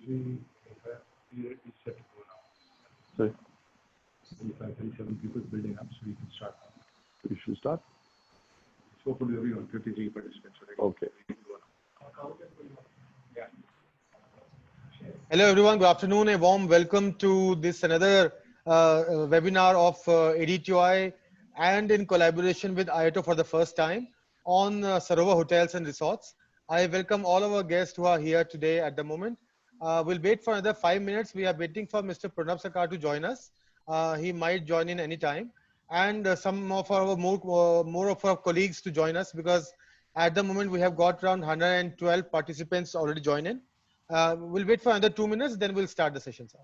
usually is set to go now. Sorry. 35, 37 people building up, so we can start now. You should start. It's open to everyone, 53 participants. So Okay. Yeah. Hello everyone, good afternoon. A warm welcome to this another webinar of ADTOI and in collaboration with IATO for the first time on Sarovar Hotels and Resorts. I welcome all of our guests who are here today at the moment. We'll wait for another 5 minutes. We are waiting for Mr. Pranab Sarkar to join us. He might join in any time, and some of our more of our colleagues to join us, because at the moment we have got around 112 participants already join in. We'll wait for another 2 minutes, then we'll start the session, sir.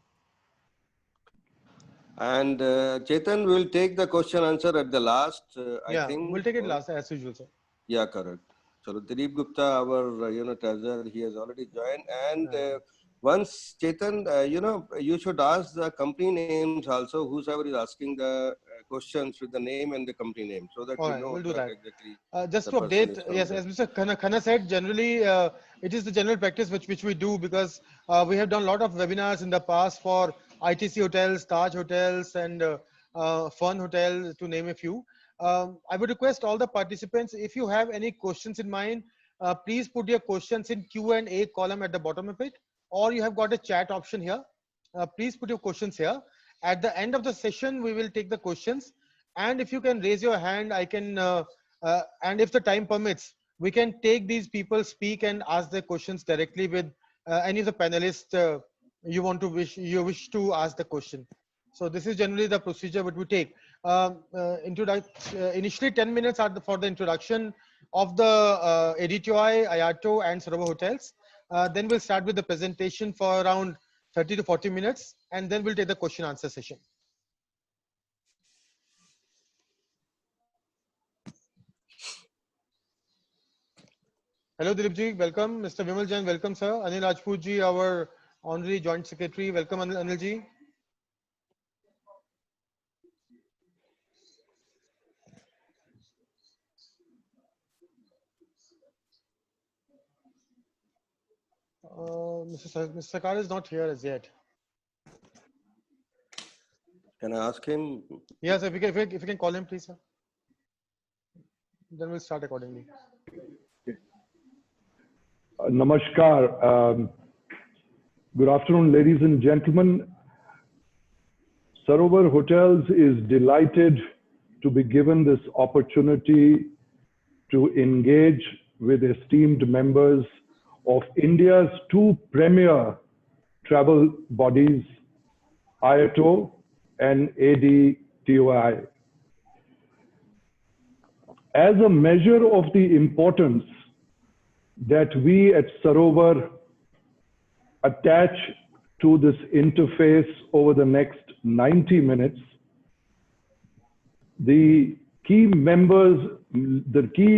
And Chetan will take the question answer at the last. I think we'll take it last as usual, sir. Yeah, correct. So Dilip Gupta, our treasurer, he has already joined. And once Chetan, you should ask the company names also. Whosoever is asking the questions with the name and the company name, so that we know we'll do that. Exactly. Just to update, yes, as Mr. Khanna said, generally it is the general practice which we do, because we have done a lot of webinars in the past for ITC hotels, Taj hotels, and Fun Hotel, to name a few. I would request all the participants, if you have any questions in mind, please put your questions in Q&A column at the bottom of it, or you have got a chat option here. Please put your questions here. At the end of the session, we will take the questions. And if you can raise your hand, I can, and if the time permits, we can take these people speak and ask their questions directly with any of the panelists you wish to ask the question. So this is generally the procedure what we take. Initially 10 minutes are for the introduction of the ADTOI, IATO and Sarovar Hotels. Then we'll start with the presentation for around 30 to 40 minutes, and then we'll take the question answer session. Hello Dilip ji, welcome. Mr. Vimal Jain, welcome sir. Anil Rajput ji, our honorary joint secretary, welcome Anil ji. Mr. Sarkar is not here as yet. Can I ask him? Yes, if you can call him, please, sir. Then we'll start accordingly. Namaskar. Good afternoon, ladies and gentlemen. Sarovar Hotels is delighted to be given this opportunity to engage with esteemed members of India's two premier travel bodies, IATO and ADTOI. As a measure of the importance that we at Sarovar attach to this interface over the next 90 minutes, the key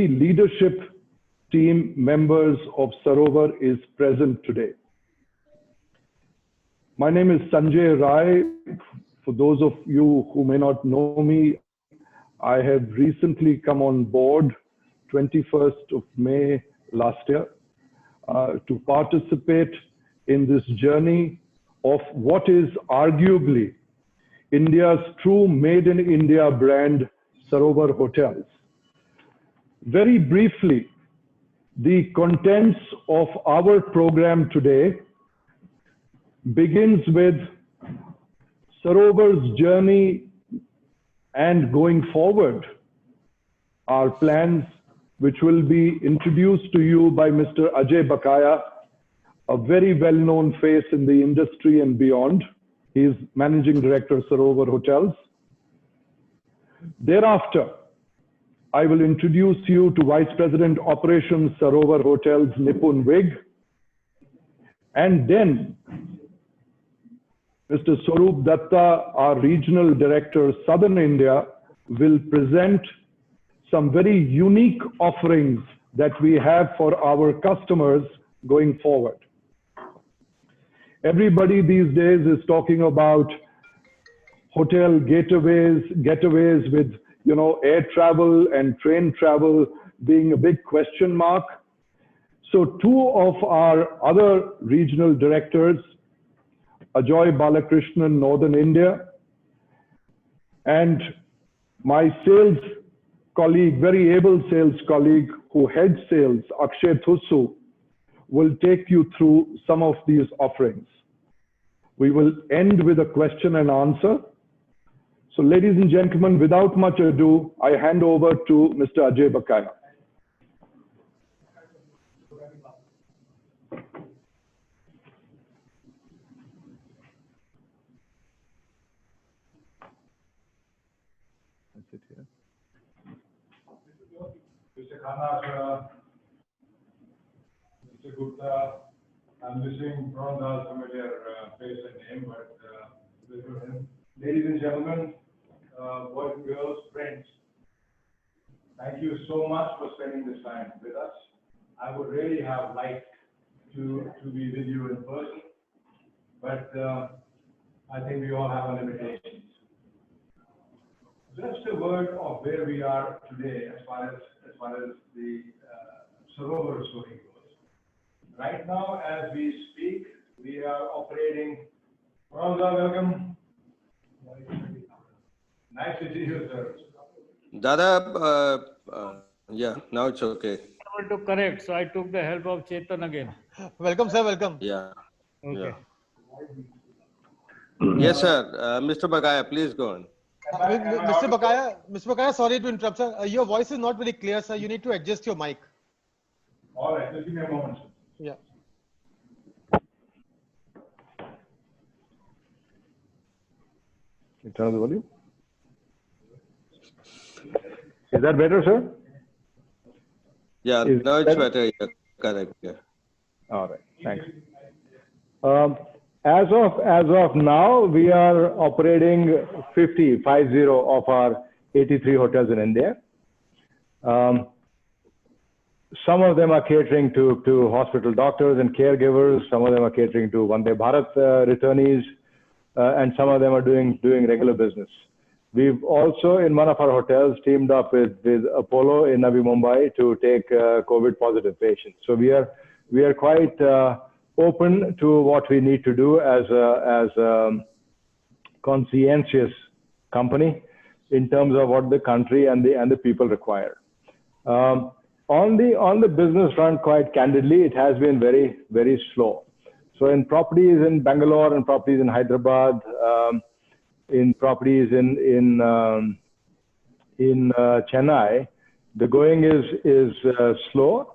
leadership team members of Sarovar is present today. My name is Sanjay Rai. For those of you who may not know me, I have recently come on board 21st of May last year to participate in this journey of what is arguably India's true made in India brand, Sarovar Hotels. Very briefly, the contents of our program today begins with Sarovar's journey and going forward, our plans, which will be introduced to you by Mr. Ajay Bakaya, a very well-known face in the industry and beyond. He is Managing Director of Sarovar Hotels. Thereafter, I will introduce you to Vice President Operations, Sarovar Hotels, Nipun Vig. And then Mr. Swaroop Datta, our Regional Director, Southern India, will present some very unique offerings that we have for our customers going forward. Everybody these days is talking about hotel getaways with, air travel and train travel being a big question mark. So two of our other regional directors, Ajoy Balakrishnan, Northern India. And my sales colleague, very able sales colleague who heads sales, Akshay Thusu, will take you through some of these offerings. We will end with a question and answer. So ladies and gentlemen, without much ado, I hand over to Mr. Ajay Bakaya. Mr. Khanna, Mr. Gupta, I'm missing Pranda's familiar face and name, but ladies and gentlemen, boys and girls, friends, thank you so much for spending this time with us. I would really have liked to be with you in person, but I think we all have our limitations. Just a word of where we are today as far as the Sarovar story goes. Right now, as we speak, we are operating. Pranda, welcome. Nice to see you, sir. Dada, yeah, now it's okay. To correct, so I took the help of Chetan again. Welcome, sir. Welcome. Yeah. Okay. Yeah. Yes, sir. Mr. Bagaya, please go on. Mr. Bakaya, sorry to interrupt, sir. Your voice is not very clear, sir. You need to adjust your mic. All right, just give me a moment, sir. Yeah. Turn on the volume. Is that better, sir? Yeah, Is now it's that- better. Yeah, correct. Yeah. All right, thanks. As of now, we are operating 50 of our 83 hotels in India. Some of them are catering to hospital doctors and caregivers. Some of them are catering to Vande Bharat returnees, and some of them are doing regular business. We've also, in one of our hotels, teamed up with Apollo in Navi Mumbai to take COVID positive patients. So we are quite open to what we need to do as a conscientious company in terms of what the country and the people require. On the business front, quite candidly, it has been very, very slow. So in properties in Bangalore and properties in Hyderabad, in properties in Chennai, the going is slow.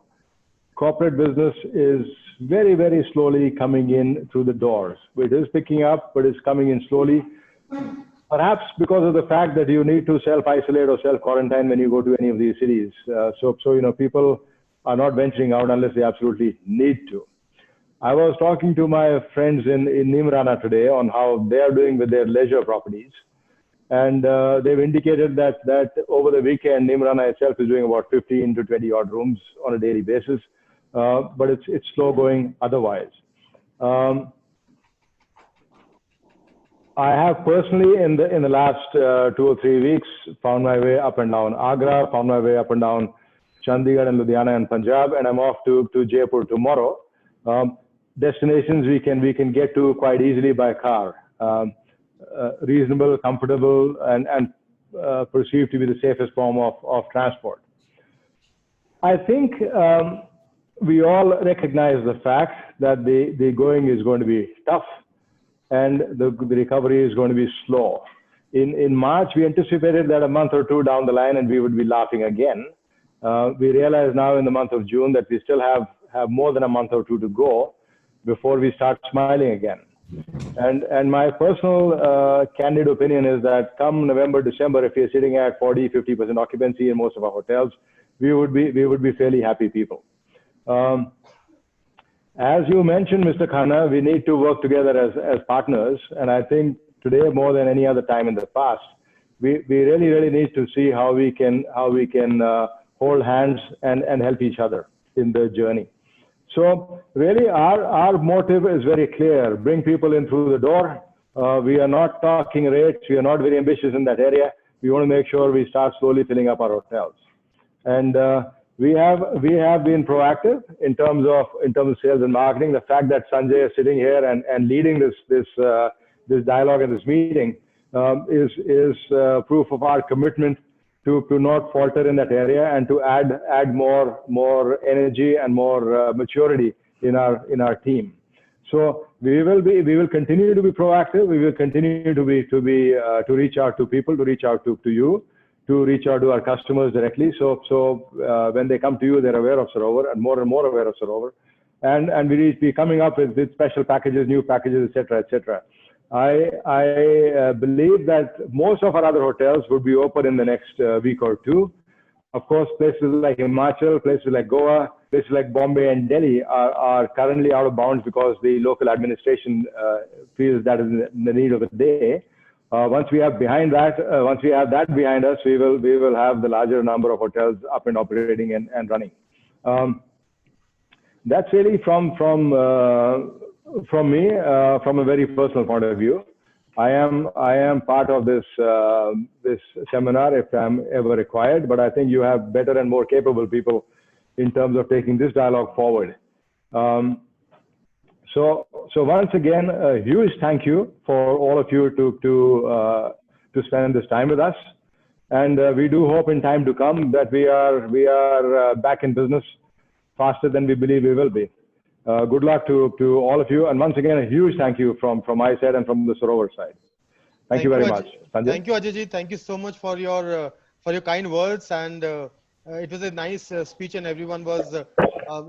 Corporate business is very, very slowly coming in through the doors. It is picking up, but it's coming in slowly. Perhaps because of the fact that you need to self-isolate or self-quarantine when you go to any of these cities. So people are not venturing out unless they absolutely need to. I was talking to my friends in Neemrana today on how they are doing with their leisure properties. And they've indicated that over the weekend, Neemrana itself is doing about 15 to 20 odd rooms on a daily basis. But it's slow going otherwise. I have personally in the last 2 or 3 weeks found my way up and down Agra, found my way up and down Chandigarh and Ludhiana and Punjab, and I'm off to Jaipur tomorrow. Destinations we can get to quite easily by car, reasonable, comfortable, and perceived to be the safest form of transport. I think we all recognize the fact that the going is going to be tough and the recovery is going to be slow. In March, we anticipated that a month or two down the line and we would be laughing again. We realize now in the month of June that we still have more than a month or two to go before we start smiling again. And my personal candid opinion is that come November, December, if you're sitting at 40, 50% occupancy in most of our hotels, we would be fairly happy people. As you mentioned, Mr. Khanna, we need to work together as partners. And I think today, more than any other time in the past, we really need to see how we can hold hands and help each other in the journey. So really our motive is very clear: bring people in through the door. We are not talking rates. We are not very ambitious in that area. We want to make sure we start slowly filling up our hotels. And we have been proactive in terms of sales and marketing. The fact that Sanjay is sitting here and leading this dialogue and this meeting is proof of our commitment to not falter in that area and to add more energy and more maturity in our team. So we will continue to be proactive. We will continue to reach out to people, to reach out to you, to reach out to our customers directly. So when they come to you, they're aware of Sarovar and more aware of Sarovar. And we be coming up with special packages, new packages, etc., etc. I believe that most of our other hotels will be open in the next week or two. Of course, places like Himachal, places like Goa, places like Bombay and Delhi are currently out of bounds because the local administration feels that is in the need of the day. Once we have that behind us, we will have the larger number of hotels up and operating and running. That's really from me, from a very personal point of view. I am part of this seminar if I'm ever required, but I think you have better and more capable people in terms of taking this dialogue forward. So once again, a huge thank you for all of you to spend this time with us, and we do hope in time to come that we are back in business faster than we believe we will be. Good luck to all of you, and once again, a huge thank you from my side and from the Sarovar side. Thank you very much. Sanjay? Thank you, Ajay ji. Thank you so much for your kind words, and it was a nice speech, and everyone was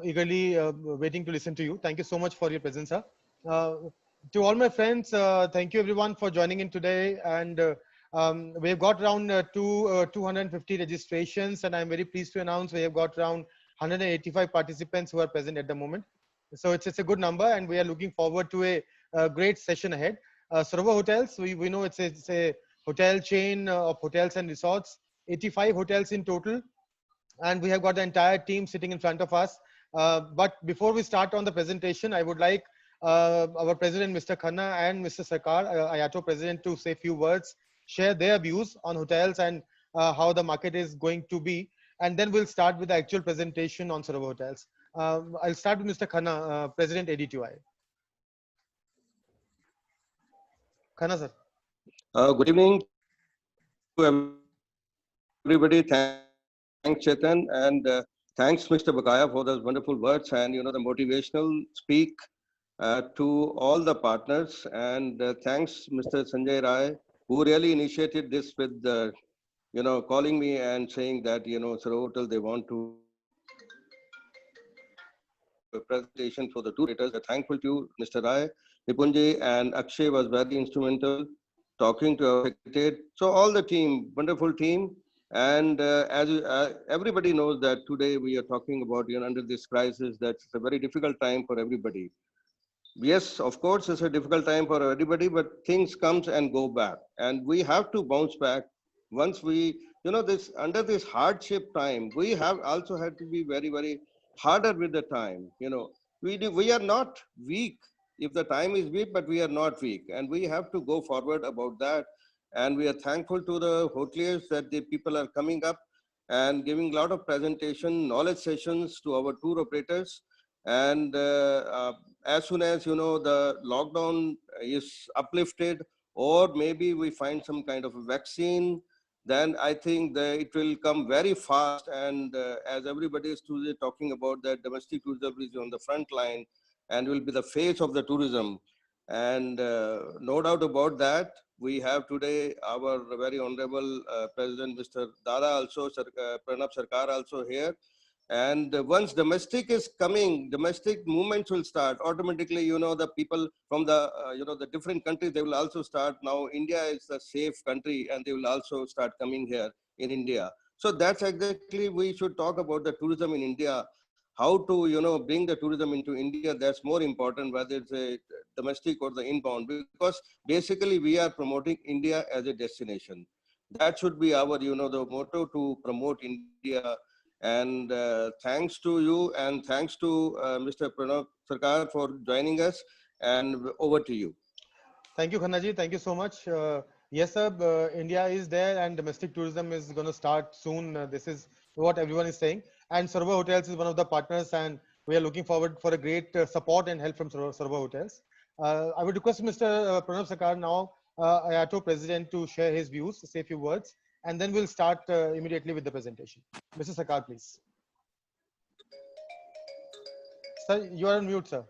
eagerly waiting to listen to you. Thank you so much for your presence, sir. To all my friends, thank you everyone for joining in today, and we've got around 250 registrations, and I'm very pleased to announce we have got around 185 participants who are present at the moment. So it's a good number, and we are looking forward to a great session ahead. Sarovar Hotels, we know it's a hotel chain of hotels and resorts, 85 hotels in total, and we have got the entire team sitting in front of us. But before we start on the presentation, I would like our president, Mr. Khanna, and Mr. Sarkar, IATO president, to say a few words, share their views on hotels and how the market is going to be. And then we'll start with the actual presentation on Sarovar Hotels. I'll start with Mr. Khanna, President ADTOI. Khanna, sir. Good evening to everybody. Thanks, Chetan, and thanks, Mr. Bakaya, for those wonderful words and the motivational speak to all the partners. And thanks, Mr. Sanjay Rai, who really initiated this with calling me and saying that Sarovar Hotel, they want to a presentation for the two operators. We're thankful to Mr. Rai, Nipunji, and Akshay was very instrumental talking to our secretary. So all the team, wonderful team. And as everybody knows that today we are talking about, under this crisis, that's a very difficult time for everybody. Yes, of course, it's a difficult time for everybody, but things comes and go back. And we have to bounce back once we, this under this hardship time, we have also had to be very, very harder with the time. We are not weak if the time is weak, but we are not weak, and we have to go forward about that. And we are thankful to the hoteliers that the people are coming up and giving a lot of presentation, knowledge sessions to our tour operators. And as soon as the lockdown is uplifted, or maybe we find some kind of a vaccine, then I think that it will come very fast. And as everybody is today talking about that, domestic tourism is on the front line and will be the face of the tourism. And no doubt about that, we have today our very honorable President, Mr. Dada also, Pranab Sarkar also here. And once domestic is coming, domestic movements will start automatically. The people from the the different countries, they will also start now. India is a safe country, and they will also start coming here in India. So that's exactly, we should talk about the tourism in India, how to bring the tourism into India. That's more important, whether it's a domestic or the inbound, because basically we are promoting India as a destination. That should be our the motto, to promote India. And thanks to you, and thanks to Mr. Pranab Sarkar for joining us, and over to you. Thank you, Khanna ji. Thank you so much. Yes, sir, India is there, and domestic tourism is going to start soon. This is what everyone is saying. and Sarva Hotels is one of the partners, and we are looking forward for a great support and help from Sarva Hotels. I would request Mr. Pranav Sakar now, IATO president, to share his views, say a few words, and then we'll start immediately with the presentation. Mr. Sakar, please. Sir, you are on mute, sir.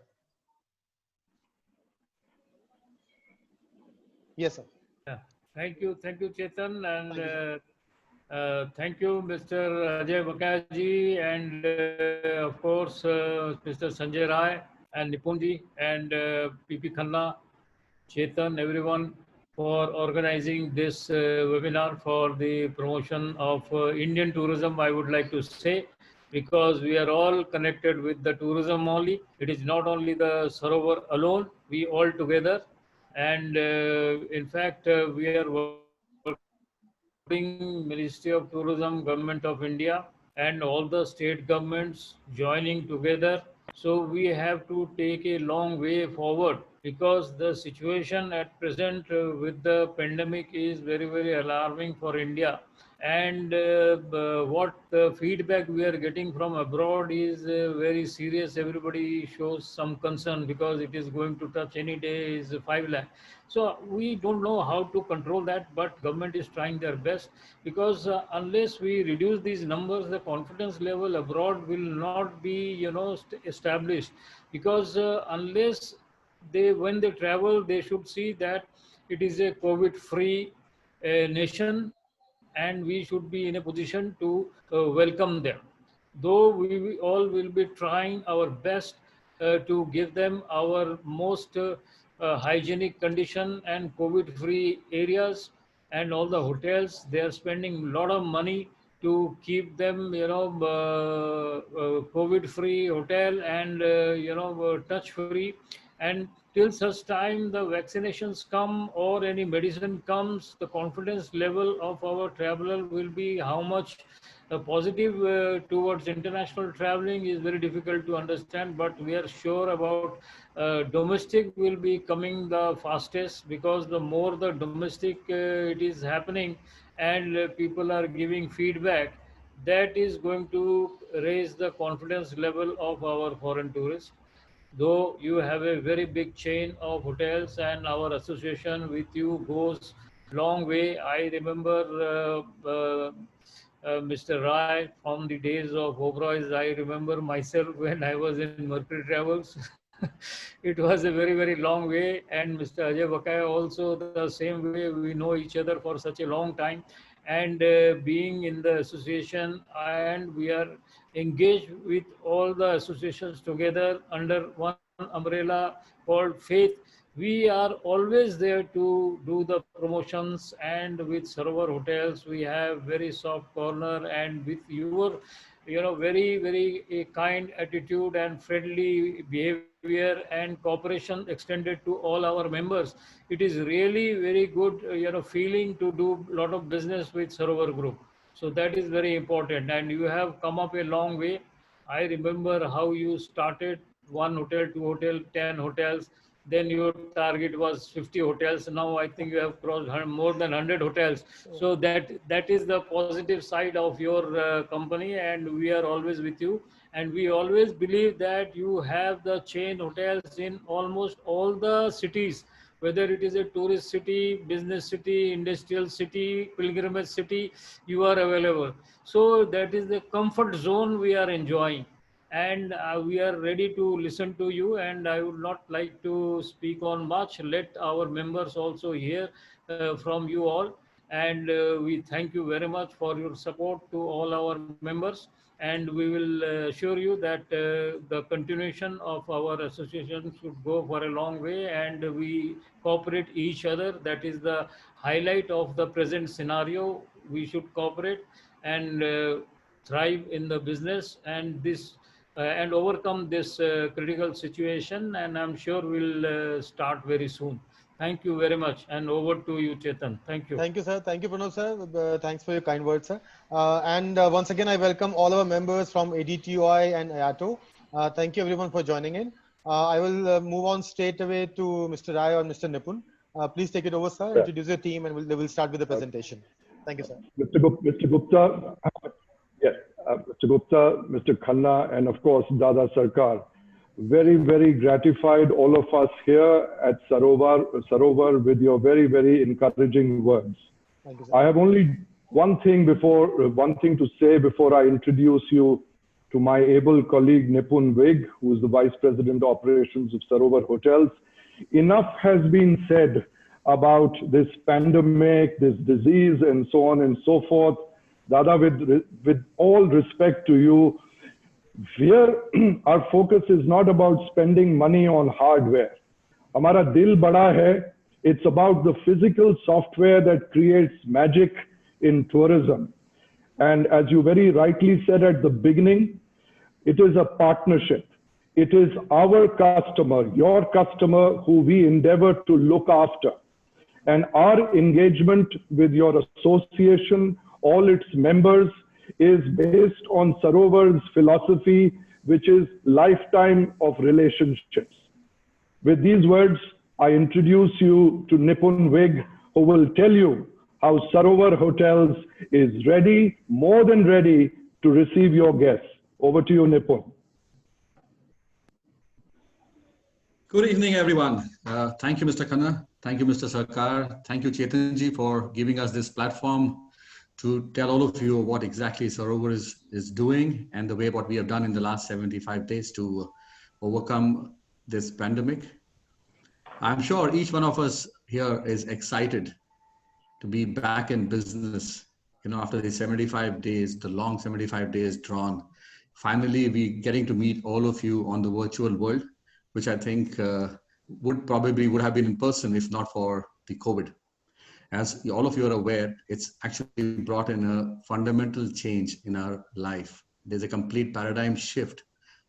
Yes, sir. Yeah. Thank you, Chetan, and thank you, Mr. Ajay Bakaji, and of course, Mr. Sanjay Rai and Nipunji and PP Khanna, Chetan, everyone for organizing this webinar for the promotion of Indian tourism, I would like to say, because we are all connected with the tourism only. It is not only the Sarovar alone, we all together. And in fact, we are working Ministry of Tourism, Government of India, and all the state governments joining together. So we have to take a long way forward, because the situation at present with the pandemic is very, very alarming for India. And what the feedback we are getting from abroad is very serious. Everybody shows some concern, because it is going to touch any day is 5 lakh. So we don't know how to control that, but government is trying their best, because unless we reduce these numbers, the confidence level abroad will not be, established. Because unless when they travel, they should see that it is a COVID-free nation, and we should be in a position to welcome them. Though we all will be trying our best to give them our most hygienic condition and COVID-free areas, and all the hotels, they are spending a lot of money to keep them, COVID-free hotel and, touch-free. And till such time the vaccinations come or any medicine comes, the confidence level of our traveler will be how much positive towards international traveling is very difficult to understand. But we are sure about domestic will be coming the fastest, because the more the domestic it is happening, and people are giving feedback, that is going to raise the confidence level of our foreign tourists. Though you have a very big chain of hotels, and our association with you goes long way. I remember Mr. Rai from the days of Oberoi's. I remember myself when I was in Mercury Travels. It was a very, very long way. And Mr. Ajay Bakaya also the same way. We know each other for such a long time. And being in the association, and we are engaged with all the associations together under one umbrella called Faith. We are always there to do the promotions, and with Sarovar Hotels we have very soft corner, and with your very, very kind attitude and friendly behavior and cooperation extended to all our members, it is really very good feeling to do a lot of business with Sarovar Group. So that is very important, and you have come up a long way. I remember how you started one hotel, two hotel, 10 hotels. Then your target was 50 hotels. Now I think you have crossed more than 100 hotels. So that is the positive side of your company, and we are always with you. And we always believe that you have the chain hotels in almost all the cities, whether it is a tourist city, business city, industrial city, pilgrimage city, you are available. So that is the comfort zone we are enjoying. And we are ready to listen to you. And I would not like to speak on much. Let our members also hear from you all. And we thank you very much for your support to all our members. And we will assure you that the continuation of our association should go for a long way, and we cooperate each other. That is the highlight of the present scenario. We should cooperate and thrive in the business, and this and overcome this critical situation. And I'm sure we'll start very soon. Thank you very much. And over to you, Chetan. Thank you. Thank you, sir. Thank you, Pranav, sir. Thanks for your kind words, sir. And once again, I welcome all our members from ADTOI and IATO. Thank you, everyone, for joining in. I will move on straight away to Mr. Rai or Mr. Nipun. Please take it over, sir. Introduce your team, and we'll start with the presentation. Thank you, sir. Mr. Gupta, yes, Mr. Gupta, Mr. Khanna, and of course, Dada Sarkar. Very, very gratified, all of us here at Sarovar with your very, very encouraging words. Thank you, sir. I have only one thing to say before I introduce you to my able colleague Nipun Vig, who is the Vice President Operations of Sarovar Hotels. Enough has been said about this pandemic, this disease, and so on and so forth. Dada, with all respect to you, here our focus is not about spending money on hardware. Hamara dil bada hai. It's about the physical software that creates magic in tourism. And as you very rightly said at the beginning, it is a partnership. It is our customer, your customer, who we endeavor to look after. And our engagement with your association, all its members, is based on Sarovar's philosophy, which is lifetime of relationships. With these words, I introduce you to Nipun Vig, who will tell you how Sarovar Hotels is ready, more than ready, to receive your guests. Over to you, Nipun. Good evening, everyone. Thank you, Mr. Khanna. Thank you, Mr. Sarkar. Thank you, Chetanji, for giving us this platform to tell all of you what exactly Sarovar is doing and the way what we have done in the last 75 days to overcome this pandemic. I'm sure each one of us here is excited to be back in business. You know, after the 75 days, the long 75 days drawn, finally we getting to meet all of you on the virtual world, which I think would have been in person if not for the COVID. As all of you are aware, it's actually brought in a fundamental change in our life. There's a complete paradigm shift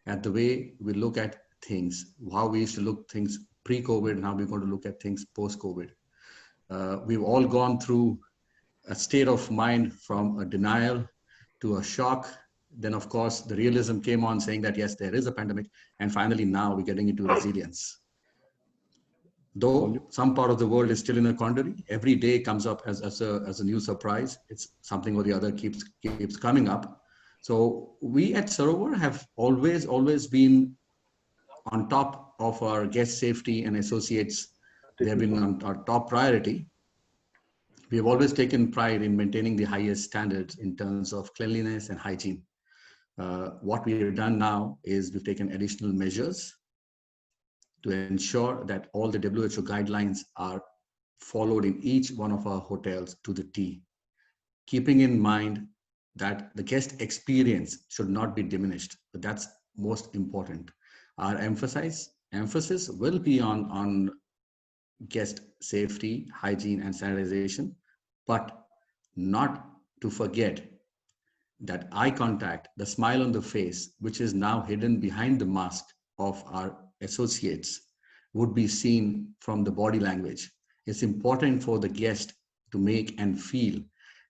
at the way we look at things, how we used to look at things pre-COVID and how we're going to look at things post-COVID. We've all gone through a state of mind from a denial to a shock. Then, of course, the realism came on saying that, yes, there is a pandemic. And finally, now we're getting into resilience. Though some part of the world is still in a quandary, every day comes up as a new surprise. It's something or the other keeps coming up. So we at Sarovar have always been on top of our guest safety and associates. They have been on our top priority. We have always taken pride in maintaining the highest standards in terms of cleanliness and hygiene. What we have done now is we've taken additional measures to ensure that all the WHO guidelines are followed in each one of our hotels to the T, keeping in mind that the guest experience should not be diminished, but that's most important. Our emphasis will be on guest safety, hygiene, and sanitization, but not to forget that eye contact, the smile on the face, which is now hidden behind the mask of our associates, would be seen from the body language. It's important for the guest to make and feel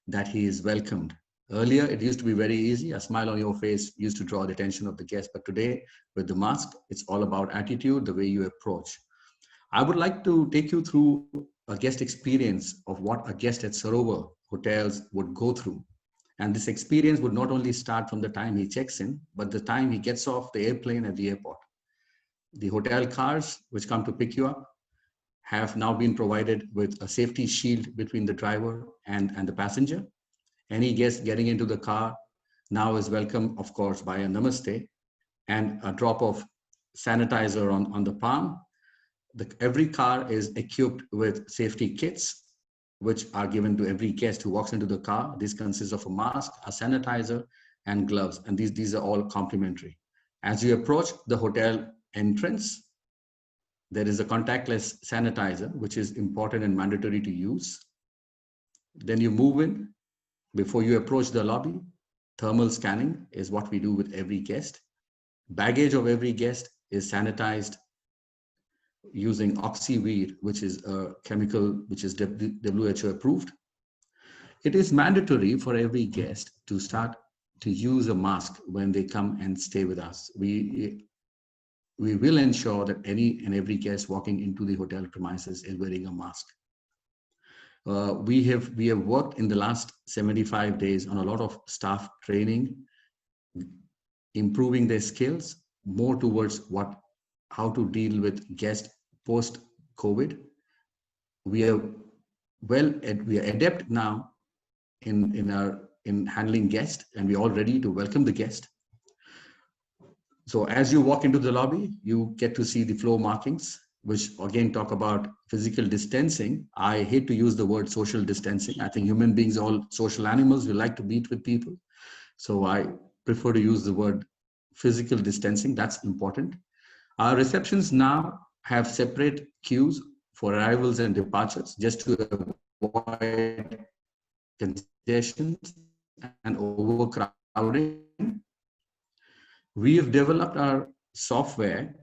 that he is welcomed. Earlier, it used to be very easy. A smile on your face used to draw the attention of the guest. But today, with the mask, it's all about attitude, the way you approach. I would like to take you through a guest experience of what a guest at Sarovar Hotels would go through. And this experience would not only start from the time he checks in, but the time he gets off the airplane at the airport. The hotel cars, which come to pick you up, have now been provided with a safety shield between the driver and the passenger. Any guest getting into the car now is welcome, of course, by a namaste and a drop of sanitizer on the palm. Every car is equipped with safety kits, which are given to every guest who walks into the car. This consists of a mask, a sanitizer, and gloves, and these are all complimentary. As you approach the hotel entrance, there is a contactless sanitizer, which is important and mandatory to use. Then you move in. Before you approach the lobby, thermal scanning is what we do with every guest. Baggage of every guest is sanitized using Oxyweed, which is a chemical which is WHO approved. It is mandatory for every guest to start to use a mask when they come and stay with us. We will ensure that any and every guest walking into the hotel premises is wearing a mask. We have worked in the last 75 days on a lot of staff training improving their skills more towards how to deal with guests post-COVID. We are adept now in handling guests, and we're all ready to welcome the guest. So as you walk into the lobby, you get to see the floor markings, which again talk about physical distancing. I hate to use the word social distancing. I think human beings are all social animals. We like to meet with people. So I prefer to use the word physical distancing. That's important. Our receptions now have separate queues for arrivals and departures, just to avoid congestion and overcrowding. We have developed our software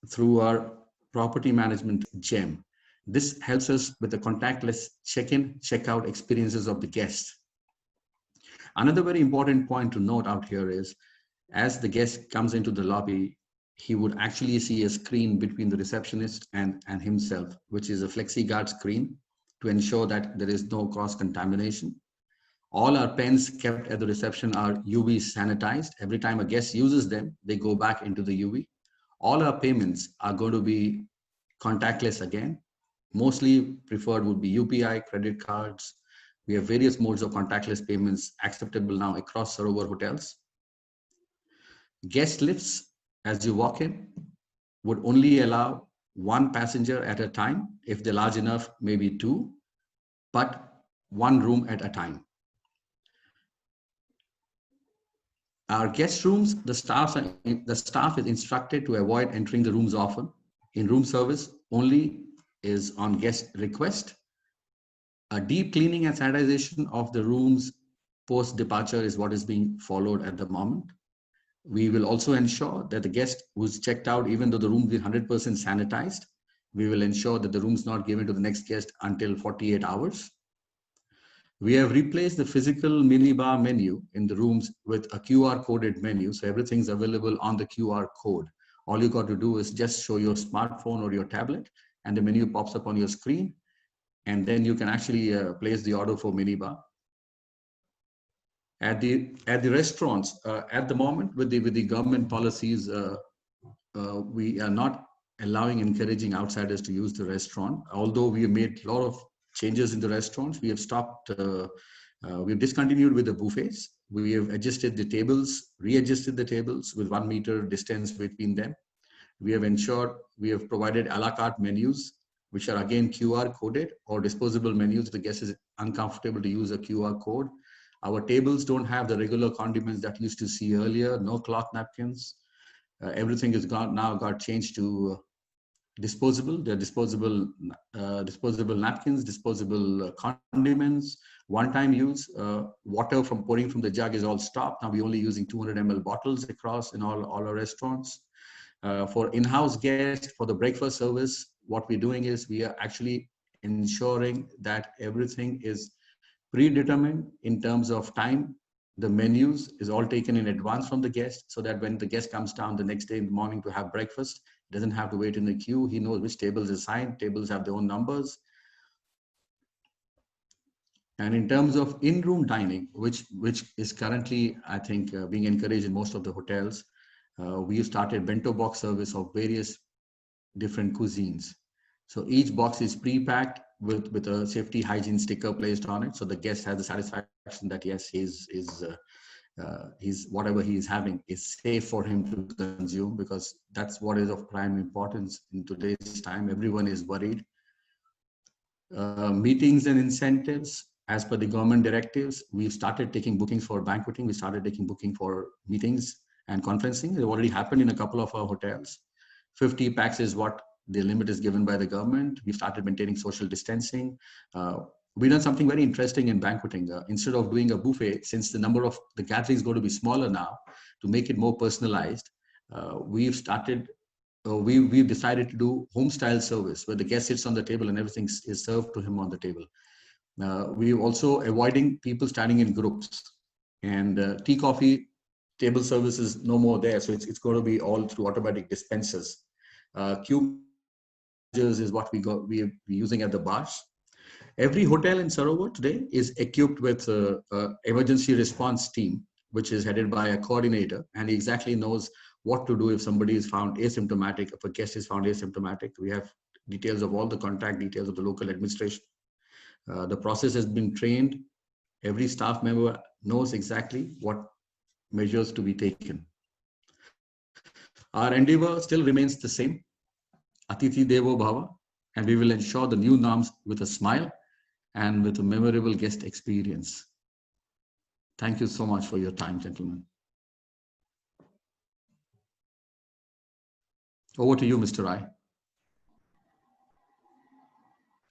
through our property management GEM. This helps us with the contactless check-in, check-out experiences of the guests. Another very important point to note out here is, as the guest comes into the lobby, he would actually see a screen between the receptionist and himself, which is a FlexiGuard screen to ensure that there is no cross-contamination. All our pens kept at the reception are UV sanitized. Every time a guest uses them, they go back into the UV. All our payments are going to be contactless again. Mostly preferred would be UPI, credit cards. We have various modes of contactless payments acceptable now across Sarovar hotels. Guest lifts, as you walk in, would only allow one passenger at a time. If they're large enough, maybe two, but one room at a time. Our guest rooms, the staff is instructed to avoid entering the rooms often. In room service only is on guest request. A deep cleaning and sanitization of the rooms post departure is what is being followed at the moment. We will also ensure that the guest who's checked out, even though the room is 100% sanitized, we will ensure that the room is not given to the next guest until 48 hours. We have replaced the physical minibar menu in the rooms with a QR coded menu. So everything's available on the QR code. All you got to do is just show your smartphone or your tablet, and the menu pops up on your screen. And then you can actually place the order for minibar. At the restaurants, at the moment with the government policies, we are not encouraging outsiders to use the restaurant. Although we have made a lot of changes in the restaurants, we have stopped, we've discontinued with the buffets. We have adjusted the tables, readjusted the tables with 1 meter distance between them. We have ensured we have provided a la carte menus, which are again QR coded, or disposable menus if the guest is uncomfortable to use a QR code. Our tables don't have the regular condiments that used to see earlier, no cloth napkins. Everything is now got changed to disposable. They're disposable napkins, disposable condiments, one-time use. Water from pouring from the jug is all stopped. Now we're only using 200 ml bottles across in all our restaurants. For in-house guests, for the breakfast service, what we're doing is we are actually ensuring that everything is predetermined in terms of time. The menus is all taken in advance from the guest, so that when the guest comes down the next day in the morning to have breakfast, doesn't have to wait in the queue. He knows which tables are assigned. Tables have their own numbers. And in terms of in-room dining, which is currently, I think, being encouraged in most of the hotels, we have started bento box service of various different cuisines. So each box is pre-packed with a safety hygiene sticker placed on it, so the guest has the satisfaction that yes, he's whatever he is having is safe for him to consume, because that's what is of prime importance in today's time. Everyone is worried. Meetings and incentives, as per the government directives, we've started taking bookings for banqueting. We started taking booking for meetings and conferencing. They've already happened in a couple of our hotels. 50 packs is what the limit is given by the government. We've started maintaining social distancing. We've done something very interesting in banqueting. Instead of doing a buffet, since the number of the gatherings is going to be smaller now, to make it more personalized, we've decided to do home style service, where the guest sits on the table and everything is served to him on the table. We're also avoiding people standing in groups, and tea, coffee, table service is no more there. So it's going to be all through automatic dispensers. Cube is what we're using at the bars. Every hotel in Sarovar today is equipped with an emergency response team, which is headed by a coordinator, and he exactly knows what to do if somebody is found asymptomatic, if a guest is found asymptomatic. We have details of all the contact details of the local administration. The process has been trained. Every staff member knows exactly what measures to be taken. Our endeavor still remains the same, Atithi Devo Bhava, and we will ensure the new norms with a smile and with a memorable guest experience. Thank you so much for your time, gentlemen. Over to you, Mr. Rai.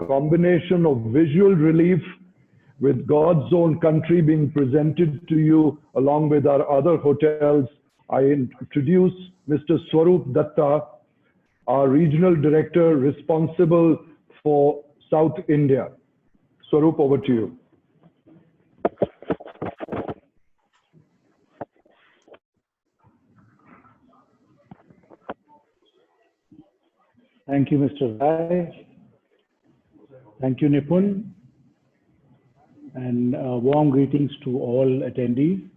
Combination of visual relief with God's own country being presented to you along with our other hotels. I introduce Mr. Swaroop Datta, our regional director responsible for South India. Swaroop, over to you. Thank you, Mr. Rai. Thank you, Nipun. And warm greetings to all attendees.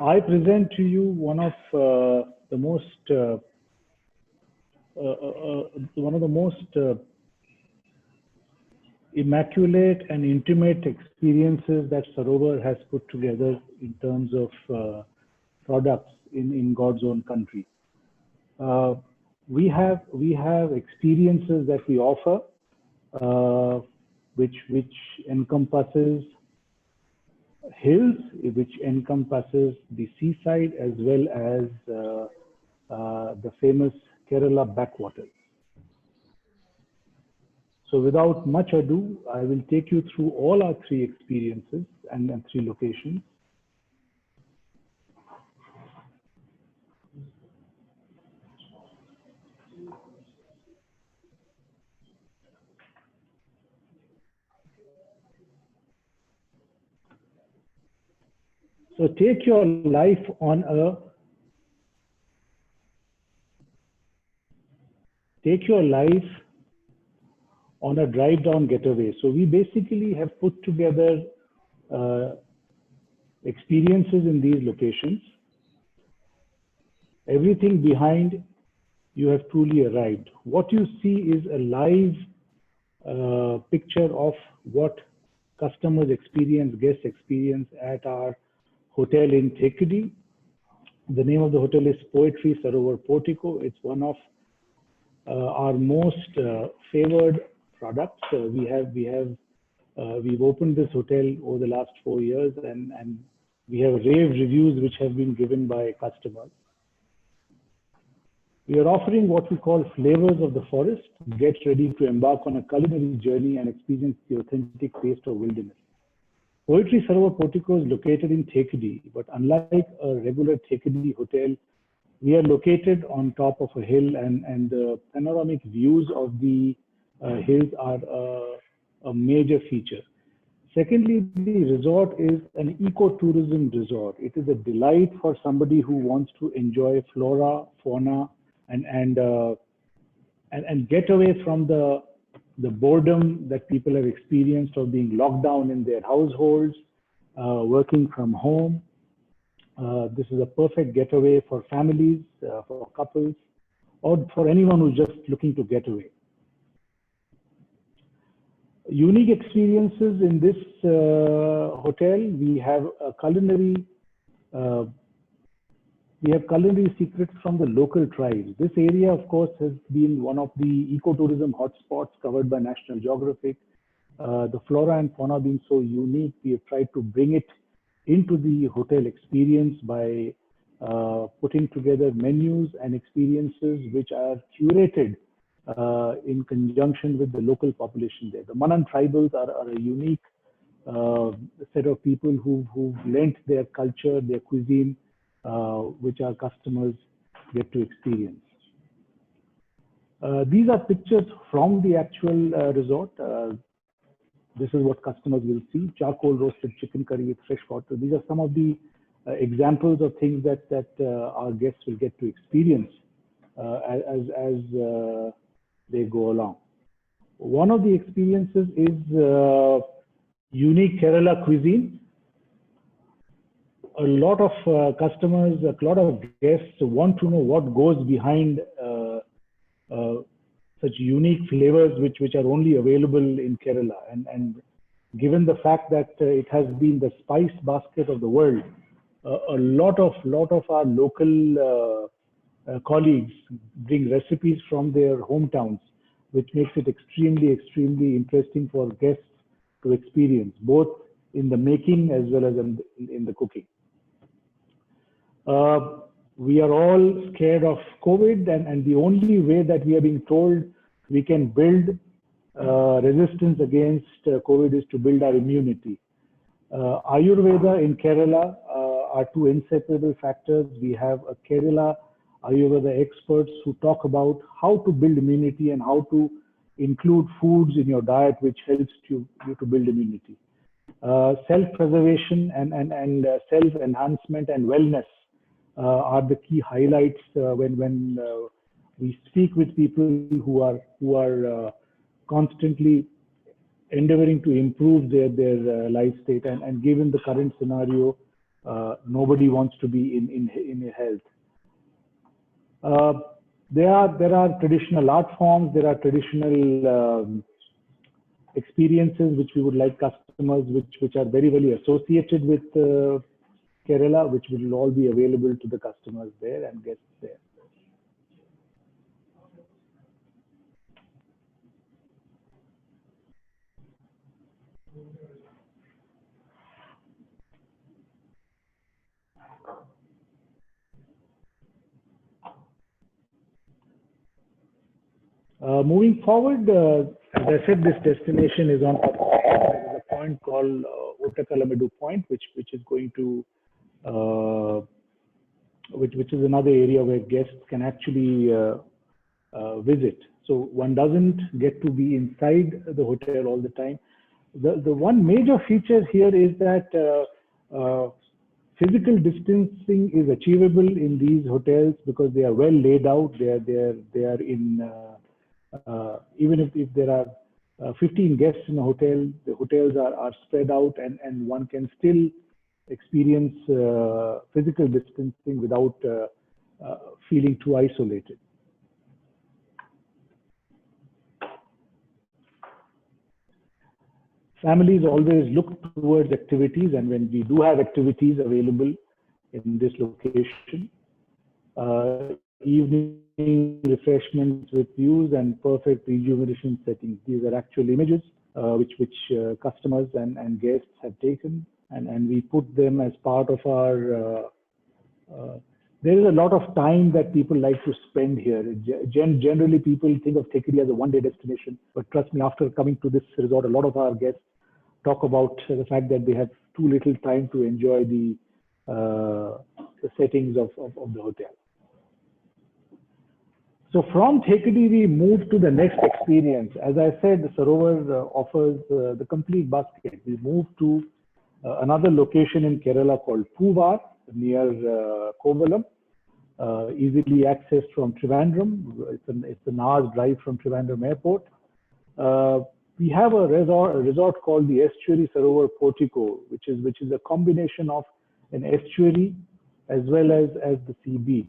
I present to you one of the most immaculate and intimate experiences that Sarovar has put together in terms of products in God's own country. We have experiences that we offer, which encompasses hills, which encompasses the seaside, as well as the famous Kerala backwaters. So without much ado, I will take you through all our three experiences and three locations. So take your life on a drive down getaway. So we basically have put together experiences in these locations. Everything behind you have truly arrived. What you see is a live picture of what customers experience, guests experience at our hotel in Thekudi. The name of the hotel is Poetry Sarovar Portico. It's one of our most favored products. We've opened this hotel over the last 4 years, and we have rave reviews which have been given by customers. We are offering what we call flavors of the forest. Get ready to embark on a culinary journey and experience the authentic taste of wilderness. Poetry Sarovar Portico is located in Thekudi, but unlike a regular Thekudi hotel, we are located on top of a hill, and the panoramic views of the hills are a major feature. Secondly, the resort is an ecotourism resort. It is a delight for somebody who wants to enjoy flora, fauna, and get away from the boredom that people have experienced of being locked down in their households, working from home. This is a perfect getaway for families, for couples, or for anyone who's just looking to get away. Unique experiences in this hotel. We have a culinary secrets from the local tribes. This area, of course, has been one of the ecotourism hotspots covered by National Geographic. The flora and fauna being so unique, we have tried to bring it into the hotel experience by putting together menus and experiences which are curated in conjunction with the local population there. The Manan tribals are a unique set of people who've lent their culture, their cuisine, which our customers get to experience. These are pictures from the actual resort. This is what customers will see: charcoal roasted chicken curry with fresh water. These are some of the examples of things that our guests will get to experience as they go along. One of the experiences is unique Kerala cuisine. a lot of customers, a lot of guests want to know what goes behind such unique flavors which are only available in Kerala. And given the fact that it has been the spice basket of the world, a lot of our local colleagues bring recipes from their hometowns, which makes it extremely interesting for guests to experience, both in the making as well as in the cooking. We are all scared of COVID, and the only way that we are being told we can build resistance against COVID is to build our immunity. Ayurveda in Kerala are two inseparable factors. We have a Kerala Ayurveda experts who talk about how to build immunity and how to include foods in your diet which helps you to build immunity. Self-preservation and self-enhancement and wellness are the key highlights when we speak with people who are constantly endeavoring to improve their life state, and given the current scenario, nobody wants to be in health. There are traditional art forms, there are traditional experiences which we would like customers which are very associated with Kerala, which will all be available to the customers there and guests there. Moving forward, as I said, this destination is on top of a point called Uttakalamadu Point, which is going to which is another area where guests can actually visit. So one doesn't get to be inside the hotel all the time. The one major feature here is that physical distancing is achievable in these hotels because they are well laid out. They are in even if there are 15 guests in a hotel, the hotels are spread out, and one can still experience physical distancing without feeling too isolated. Families always look towards activities, and when we do have activities available in this location, evening refreshments with views and perfect rejuvenation settings. These are actual images which customers and guests have taken, and we put them as part of our. There is a lot of time that people like to spend here. Generally, people think of Thekkady as a one-day destination, but trust me, after coming to this resort, a lot of our guests talk about the fact that they have too little time to enjoy the settings of the hotel. So from Thekkady, we move to the next experience. As I said, the Sarovar offers the complete basket. We move to another location in Kerala called Poovar, near Kovalam, easily accessed from Trivandrum. It's an hour's drive from Trivandrum Airport. We have a resort called the Estuary Sarovar Portico, which is a combination of an estuary as well as the sea beach.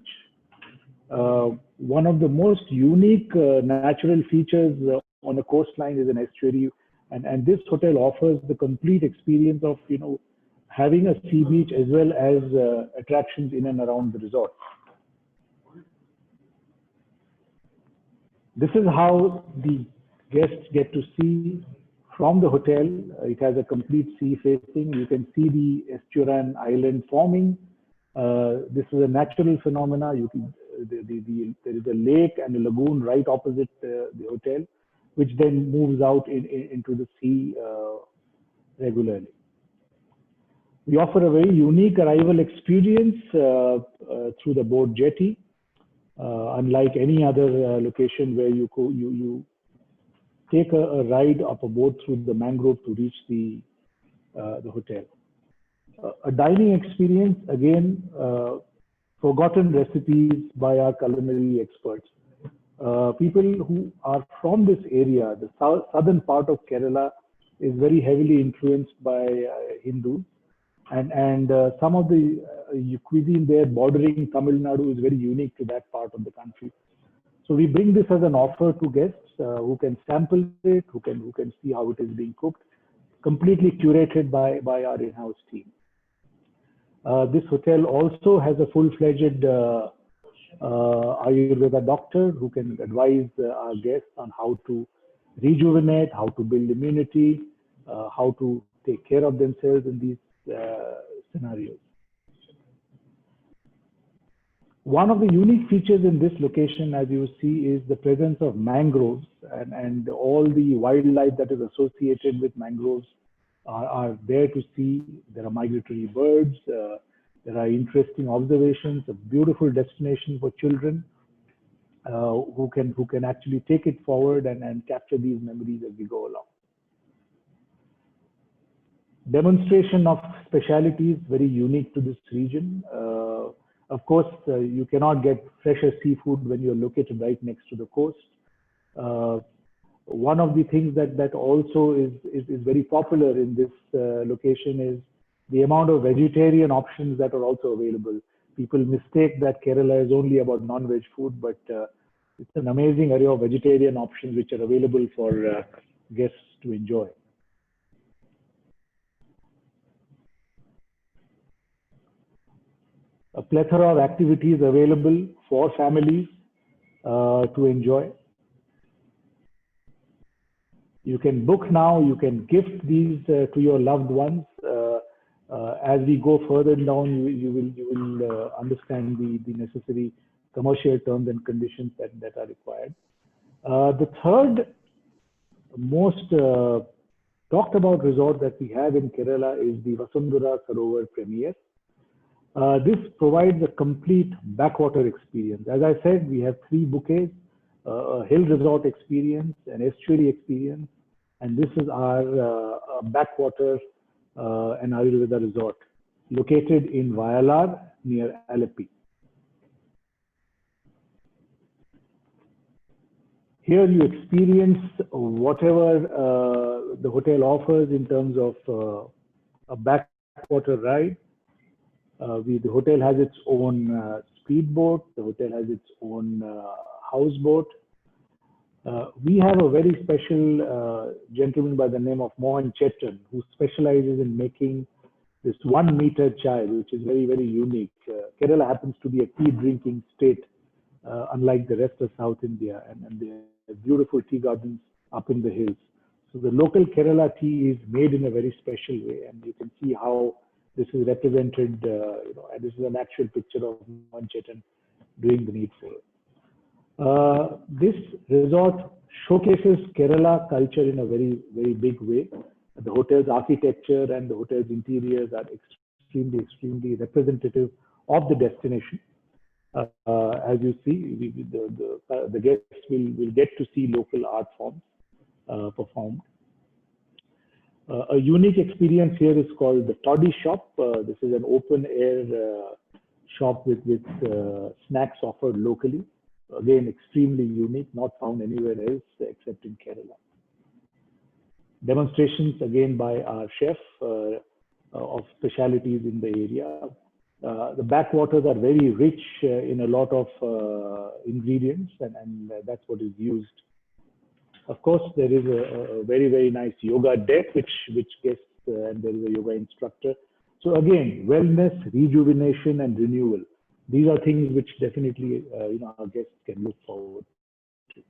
One of the most unique natural features on the coastline is an estuary, and this hotel offers the complete experience of having a sea beach as well as attractions in and around the resort. This is how the guests get to see from the hotel. It has a complete sea facing. You can see the Estuarian island forming. This is a natural phenomena. There is a lake and a lagoon right opposite the hotel, which then moves out into the sea regularly. We offer a very unique arrival experience through the boat jetty, unlike any other location where you take a ride up a boat through the mangrove to reach the hotel. A dining experience, again, forgotten recipes by our culinary experts. People who are from this area, the southern part of Kerala, is very heavily influenced by Hindus, and some of the cuisine there bordering Tamil Nadu is very unique to that part of the country. So we bring this as an offer to guests who can sample it, who can see how it is being cooked, completely curated by our in-house team. This hotel also has a full-fledged Ayurveda doctor who can advise our guests on how to rejuvenate, how to build immunity, how to take care of themselves in these scenarios. One of the unique features in this location, as you see, is the presence of mangroves and all the wildlife that is associated with mangroves are there to see. There are migratory birds. There are interesting observations, a beautiful destination for children who can actually take it forward and capture these memories as we go along. Demonstration of specialities very unique to this region. Of course, you cannot get fresher seafood when you're located right next to the coast. One of the things that also is very popular in this location is the amount of vegetarian options that are also available. People mistake that Kerala is only about non-veg food, but it's an amazing array of vegetarian options which are available for guests to enjoy. A plethora of activities available for families to enjoy. You can book now, you can gift these to your loved ones. As we go further down, you will understand the necessary commercial terms and conditions that are required. The third most talked about resort that we have in Kerala is the Vasundhara Sarovar Premier. This provides a complete backwater experience. As I said, we have 3 bouquets, a hill resort experience, an estuary experience, and this is our backwater and Ayurveda resort located in Vayalar near Alleppey. Here you experience whatever the hotel offers in terms of a backwater ride. The hotel has its own speedboat. The hotel has its own houseboat. We have a very special gentleman by the name of Mohan Chetan, who specializes in making this 1 meter chai, which is very, very unique. Kerala happens to be a tea drinking state, unlike the rest of South India, and they have beautiful tea gardens up in the hills. So the local Kerala tea is made in a very special way, and you can see how this is represented, and this is an actual picture of Mohan Chetan doing the needful. This resort showcases Kerala culture in a very, very big way. The hotel's architecture and the hotel's interiors are extremely, extremely representative of the destination. As you see, the guests will get to see local art forms performed. A unique experience here is called the Toddy Shop. This is an open air shop with snacks offered locally. Again, extremely unique, not found anywhere else except in Kerala. Demonstrations again by our chef of specialities in the area. The backwaters are very rich in a lot of ingredients, and that's what is used. Of course, there is a very, very nice yoga deck, which guests, and there is a yoga instructor. So again, wellness, rejuvenation, and renewal. These are things which definitely our guests can look forward to.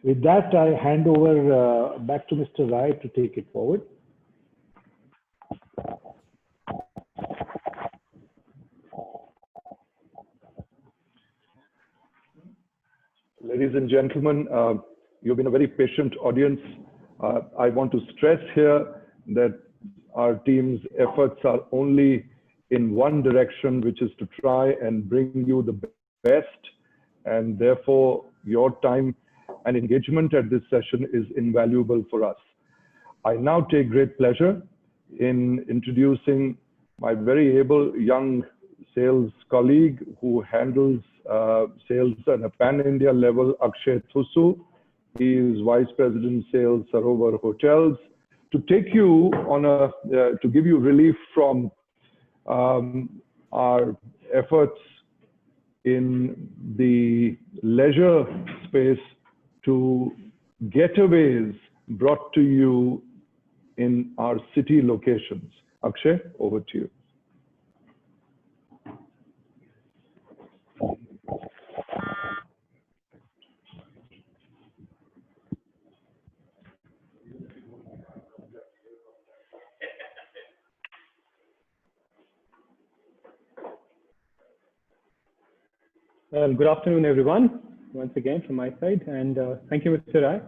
With that, I hand over back to Mr. Rai to take it forward. Ladies and gentlemen, you've been a very patient audience. I want to stress here that our team's efforts are only in one direction, which is to try and bring you the best, and therefore your time and engagement at this session is invaluable for us. I now take great pleasure in introducing my very able young sales colleague who handles sales at a pan-India level, Akshay Thusu. He is Vice President Sales, Sarovar Hotels. To take you on to give you relief from our efforts in the leisure space to getaways brought to you in our city locations. Akshay, over to you. Well, good afternoon, everyone, once again from my side. And thank you, Mr. Rai,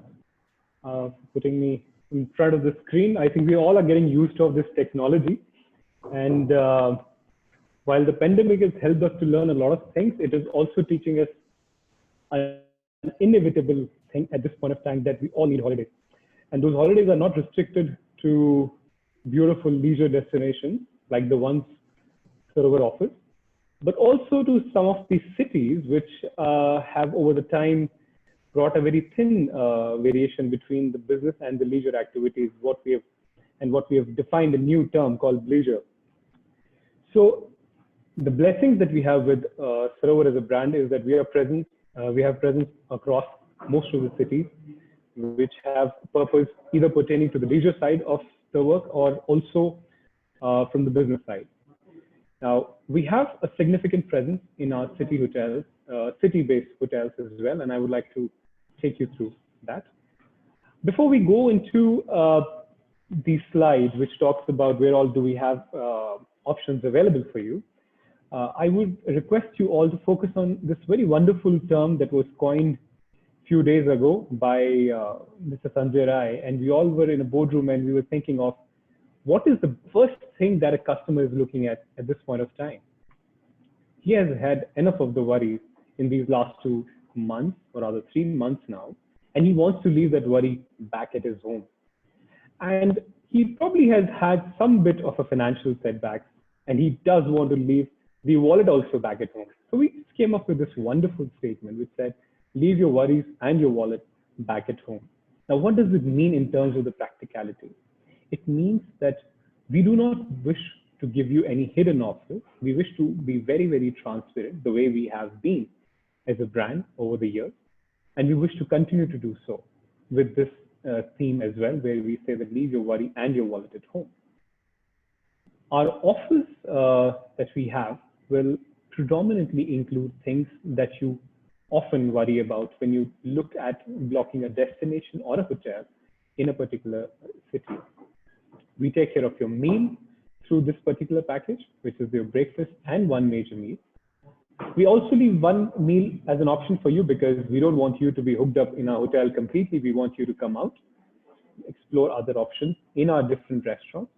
for putting me in front of the screen. I think we all are getting used to this technology. And while the pandemic has helped us to learn a lot of things, it is also teaching us an inevitable thing at this point of time, that we all need holidays. And those holidays are not restricted to beautiful leisure destinations like the ones Sarovar offers, but also to some of the cities which have over the time brought a very thin variation between the business and the leisure activities, what we have defined a new term called leisure. So the blessings that we have with Sarovar as a brand is that we have presence across most of the cities, which have purpose either pertaining to the leisure side of the work or also from the business side. Now, we have a significant presence in our city hotels, city-based hotels as well, and I would like to take you through that. Before we go into the slide, which talks about where all do we have options available for you, I would request you all to focus on this very wonderful term that was coined a few days ago by Mr. Sanjay Rai, and we all were in a boardroom and we were thinking of what is the first thing that a customer is looking at this point of time. He has had enough of the worries in these last 2 months, or rather 3 months now, and he wants to leave that worry back at his home. And he probably has had some bit of a financial setback, and he does want to leave the wallet also back at home. So we just came up with this wonderful statement which said, leave your worries and your wallet back at home. Now, what does it mean in terms of the practicality? It means that we do not wish to give you any hidden offers. We wish to be very, very transparent, the way we have been as a brand over the years. And we wish to continue to do so with this theme as well, where we say that leave your worry and your wallet at home. Our offers that we have will predominantly include things that you often worry about when you look at blocking a destination or a hotel in a particular city. We take care of your meal through this particular package, which is your breakfast and one major meal. We also leave one meal as an option for you because we don't want you to be hooked up in our hotel completely. We want you to come out, explore other options in our different restaurants.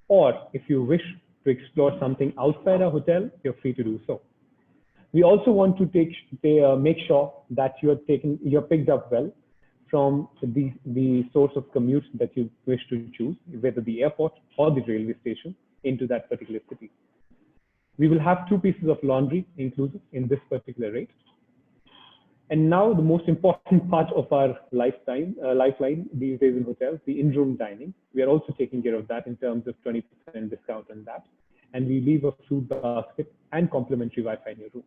Or if you wish to explore something outside our hotel, you're free to do so. We also want to make sure that you're picked up well from the source of commute that you wish to choose, whether the airport or the railway station into that particular city. We will have 2 pieces of laundry included in this particular rate. And now the most important part of our lifeline these days in hotels, the in-room dining. We are also taking care of that in terms of 20% discount on that. And we leave a fruit basket and complimentary Wi-Fi in your room.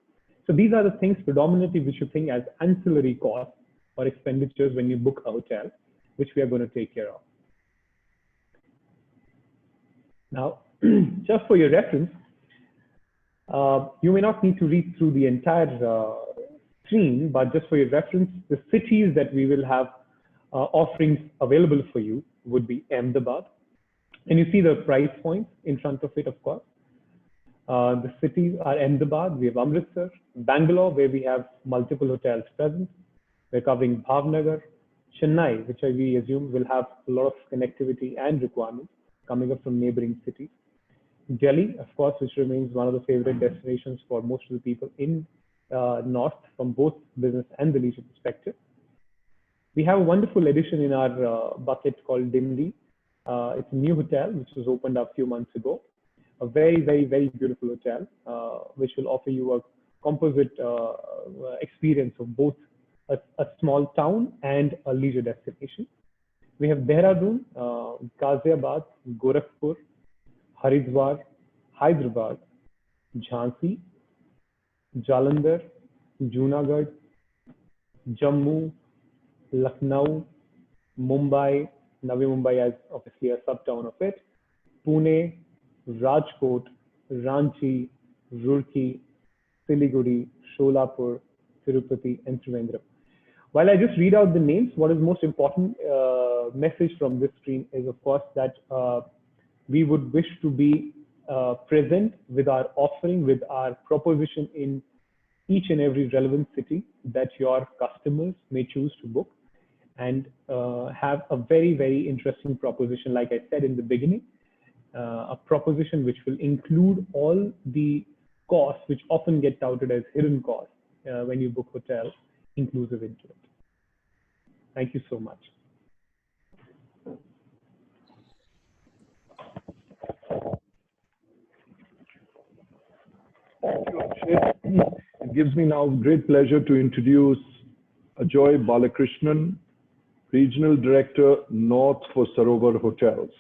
So these are the things predominantly which you think as ancillary costs or expenditures when you book a hotel, which we are going to take care of. Now, just for your reference, you may not need to read through the entire screen, but just for your reference, the cities that we will have offerings available for you would be Ahmedabad. And you see the price points in front of it, of course. The cities are Ahmedabad, we have Amritsar, Bangalore, where we have multiple hotels present. We're covering Bhavnagar, Chennai, which we assume will have a lot of connectivity and requirements coming up from neighboring cities. Delhi, of course, which remains one of the favorite destinations for most of the people in North from both business and the leisure perspective. We have a wonderful addition in our bucket called Dimli. It's a new hotel which was opened up a few months ago. A very, very, very beautiful hotel, which will offer you a composite experience of both a small town and a leisure destination. We have Dehradun, Ghaziabad, Gorakhpur, Haridwar, Hyderabad, Jhansi, Jalandhar, Junagadh, Jammu, Lucknow, Mumbai, Navi Mumbai as obviously a sub-town of it, Pune, Rajkot, Ranchi, Roorkee, Siliguri, Sholapur, Tirupati, and Trivandrum. While I just read out the names, what is most important message from this stream is, of course, that we would wish to be present with our offering, with our proposition in each and every relevant city that your customers may choose to book, and have a very, very interesting proposition, like I said in the beginning, a proposition which will include all the costs which often get touted as hidden costs when you book hotels, inclusive into it. Thank you so much. Thank you, Akshay. It gives me now great pleasure to introduce Ajoy Balakrishnan, Regional Director, North for Sarovar Hotels.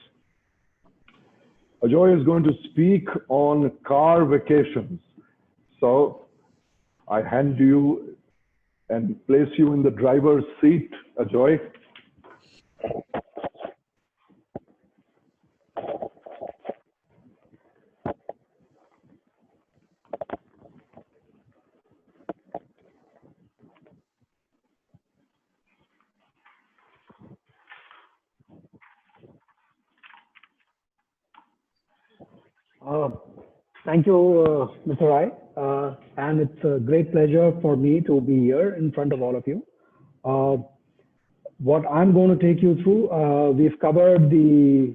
Ajoy is going to speak on car vacations. So I hand you and place you in the driver's seat, Ajoy. Thank you, Mr. Rai. And it's a great pleasure for me to be here in front of all of you. What I'm going to take you through, we've covered the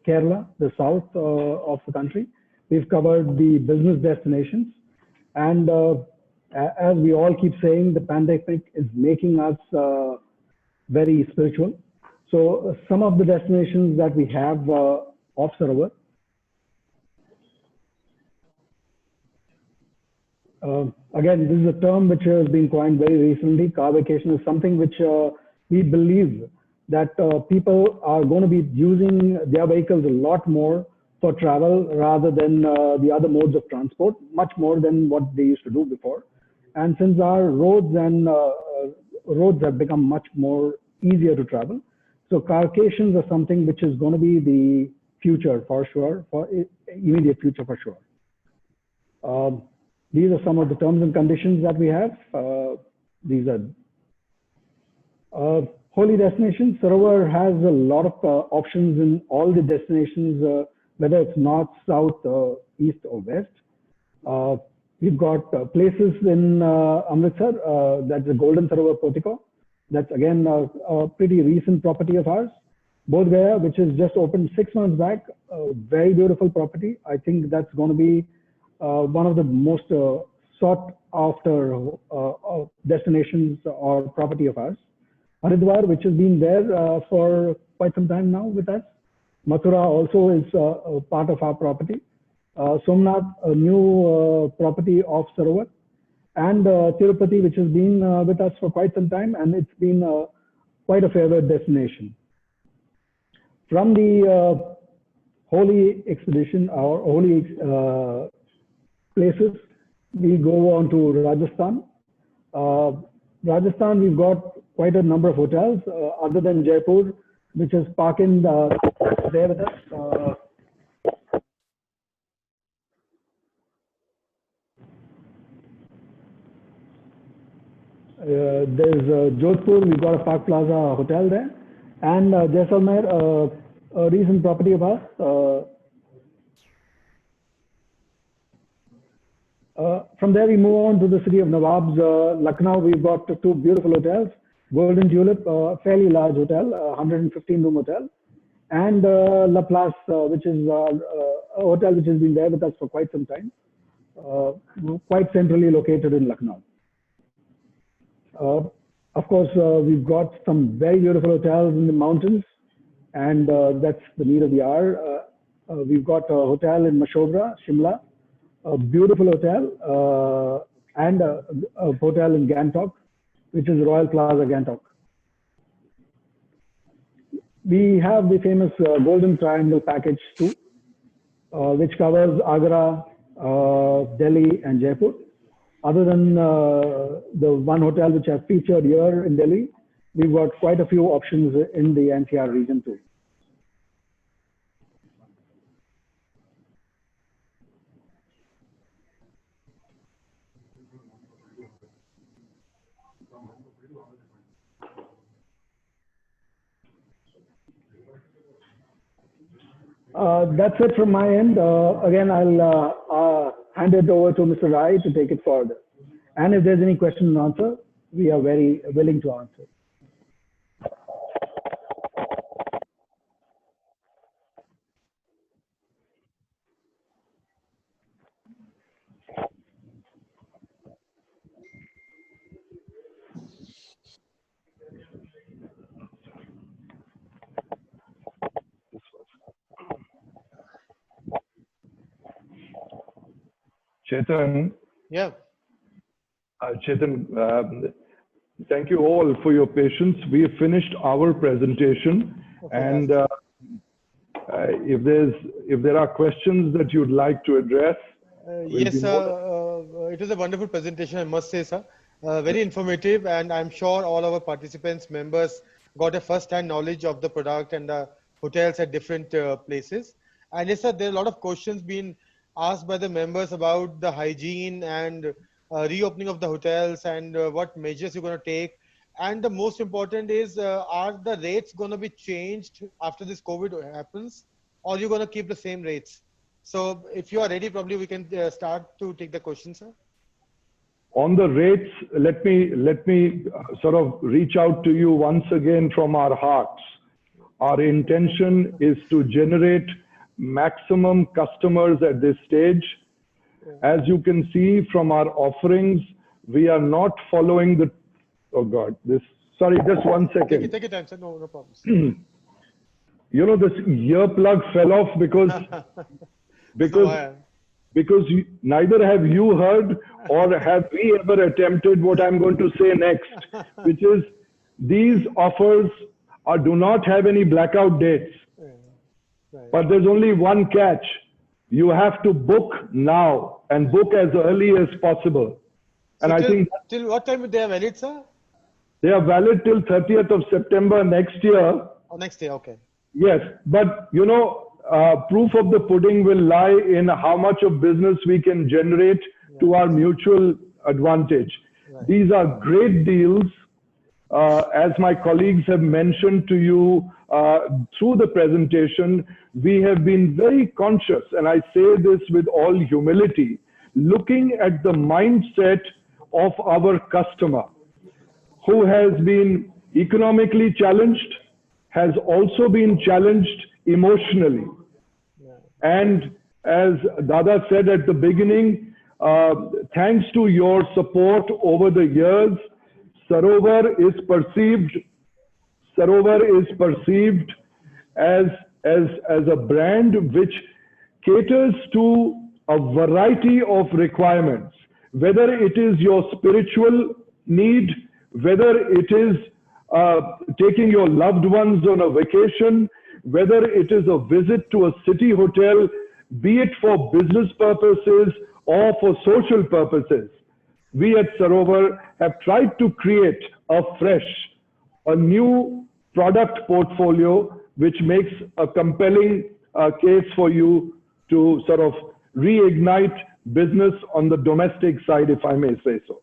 Kerala, the south of the country. We've covered the business destinations. And as we all keep saying, the pandemic is making us very spiritual. So some of the destinations that we have off Sarovar. Again, this is a term which has been coined very recently. Car vacation is something which we believe that people are going to be using their vehicles a lot more for travel rather than the other modes of transport, much more than what they used to do before. And since our roads have become much more easier to travel, so carcations are something which is going to be the future for sure, for immediate future for sure. These are some of the terms and conditions that we have. These are holy destinations. Sarovar has a lot of options in all the destinations, whether it's north, south, east, or west. We've got places in Amritsar, that's the Golden Sarovar Portico. That's again a pretty recent property of ours. Bodh Gaya, which is just opened 6 months back, a very beautiful property. I think that's going to be one of the most sought after destinations or property of ours. Haridwar, which has been there for quite some time now with us. Mathura also is a part of our property. Somnath, a new property of Sarovar. And Tirupati, which has been with us for quite some time, and it's been quite a favored destination. From the holy expedition or holy places, we go on to Rajasthan. Rajasthan, we've got quite a number of hotels other than Jaipur, which is parking there with us. There's Jodhpur, we've got a Park Plaza hotel there, and Jaisalmer, a recent property of ours. From there, we move on to the city of Nawabs, Lucknow. We've got 2 beautiful hotels. Golden Tulip, a fairly large hotel, 115-room hotel. And La Place, which is a hotel which has been there with us for quite some time, quite centrally located in Lucknow. Of course, we've got some very beautiful hotels in the mountains, and that's the need of the hour. We've got a hotel in Mashobra, Shimla, a beautiful hotel and a hotel in Gangtok, which is Royal Plaza Gangtok. We have the famous Golden Triangle package too, which covers Agra, Delhi, and Jaipur. Other than the one hotel which I've featured here in Delhi, we've got quite a few options in the NCR region too. That's it from my end. Again, I'll hand it over to Mr. Rai to take it further. And if there's any question and answer, we are very willing to answer. Chetan, Yeah. Chetan, thank you all for your patience. We have finished our presentation, and if there are questions that you'd like to address, Yes, sir. It was a wonderful presentation, I must say, sir. Very informative, and I'm sure all our participants, members, got a first-hand knowledge of the product and the hotels at different places. And yes, sir, there are a lot of questions being asked by the members about the hygiene and reopening of the hotels and what measures you're going to take. And the most important is, are the rates going to be changed after this COVID happens, or you're going to keep the same rates? So if you are ready, probably we can start to take the question, sir. On the rates, let me sort of reach out to you once again from our hearts. Our intention is to generate maximum customers at this stage. As you can see from our offerings, we are not following the, oh God, this, sorry, just 1 second. Take your time, sir. No problem. You know, this earplug fell off because neither have you heard or have we ever attempted what I'm going to say next, which is these offers do not have any blackout dates. But there's only one catch. You have to book now and book as early as possible. And So I think till what time they are valid, sir? they are valid till 30th of September next year. Oh, next day, okay. Yes, but you know, proof of the pudding will lie in how much of business we can generate to our mutual advantage. Right. These are great deals. As my colleagues have mentioned to you through the presentation, we have been very conscious, and I say this with all humility, looking at the mindset of our customer who has been economically challenged, has also been challenged emotionally. And as Dada said at the beginning, thanks to your support over the years, Sarovar is perceived as a brand which caters to a variety of requirements, whether it is your spiritual need, whether it is taking your loved ones on a vacation, whether it is a visit to a city hotel, be it for business purposes or for social purposes. We at Sarovar have tried to create a new product portfolio which makes a compelling case for you to sort of reignite business on the domestic side, if I may say so.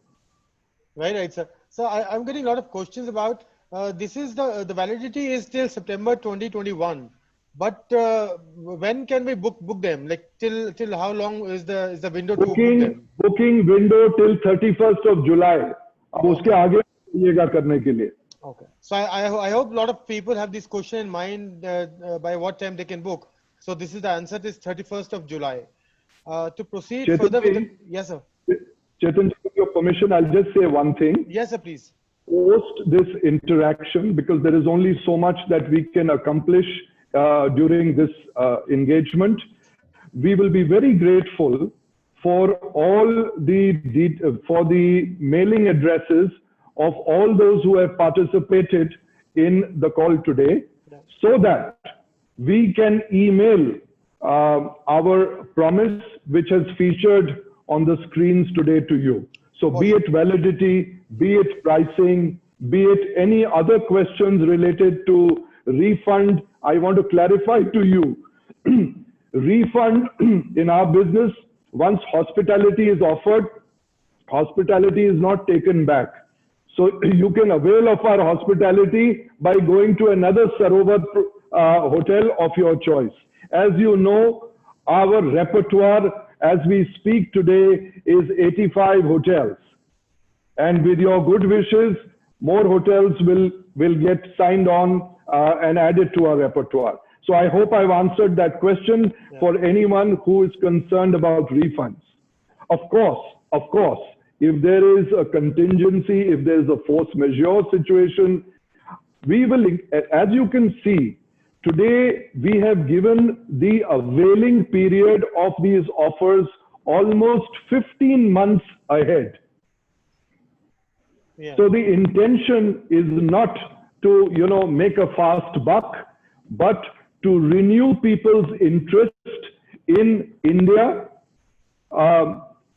Right, sir. So I'm getting a lot of questions about this is the validity is till September 2021. But when can we book them? Like till how long is the window to book them? Booking window till 31st of July. अब उसके आगे जाइएगा करने के लिए. Okay. So I hope a lot of people have this question in mind by what time they can book. So this is the answer is 31st of July. To proceed further with the, yes, sir. Chetan, with your permission, I'll just say one thing. Yes, sir, please. Post this interaction, because there is only so much that we can accomplish during this engagement, we will be very grateful for all for the mailing addresses of all those who have participated in the call today, so that we can email our promise, which has featured on the screens today, to you. So be it validity, be it pricing, be it any other questions related to refund, I want to clarify to you, refund in our business, once hospitality is offered, hospitality is not taken back. So you can avail of our hospitality by going to another Sarovar hotel of your choice. As you know, our repertoire as we speak today is 85 hotels. And with your good wishes, more hotels will get signed on and added to our repertoire. So I hope I've answered that question for anyone who is concerned about refunds. Of course, if there is a contingency, if there is a force majeure situation, we will, as you can see, today we have given the availing period of these offers almost 15 months ahead. So the intention is not to, make a fast buck, but to renew people's interest in India,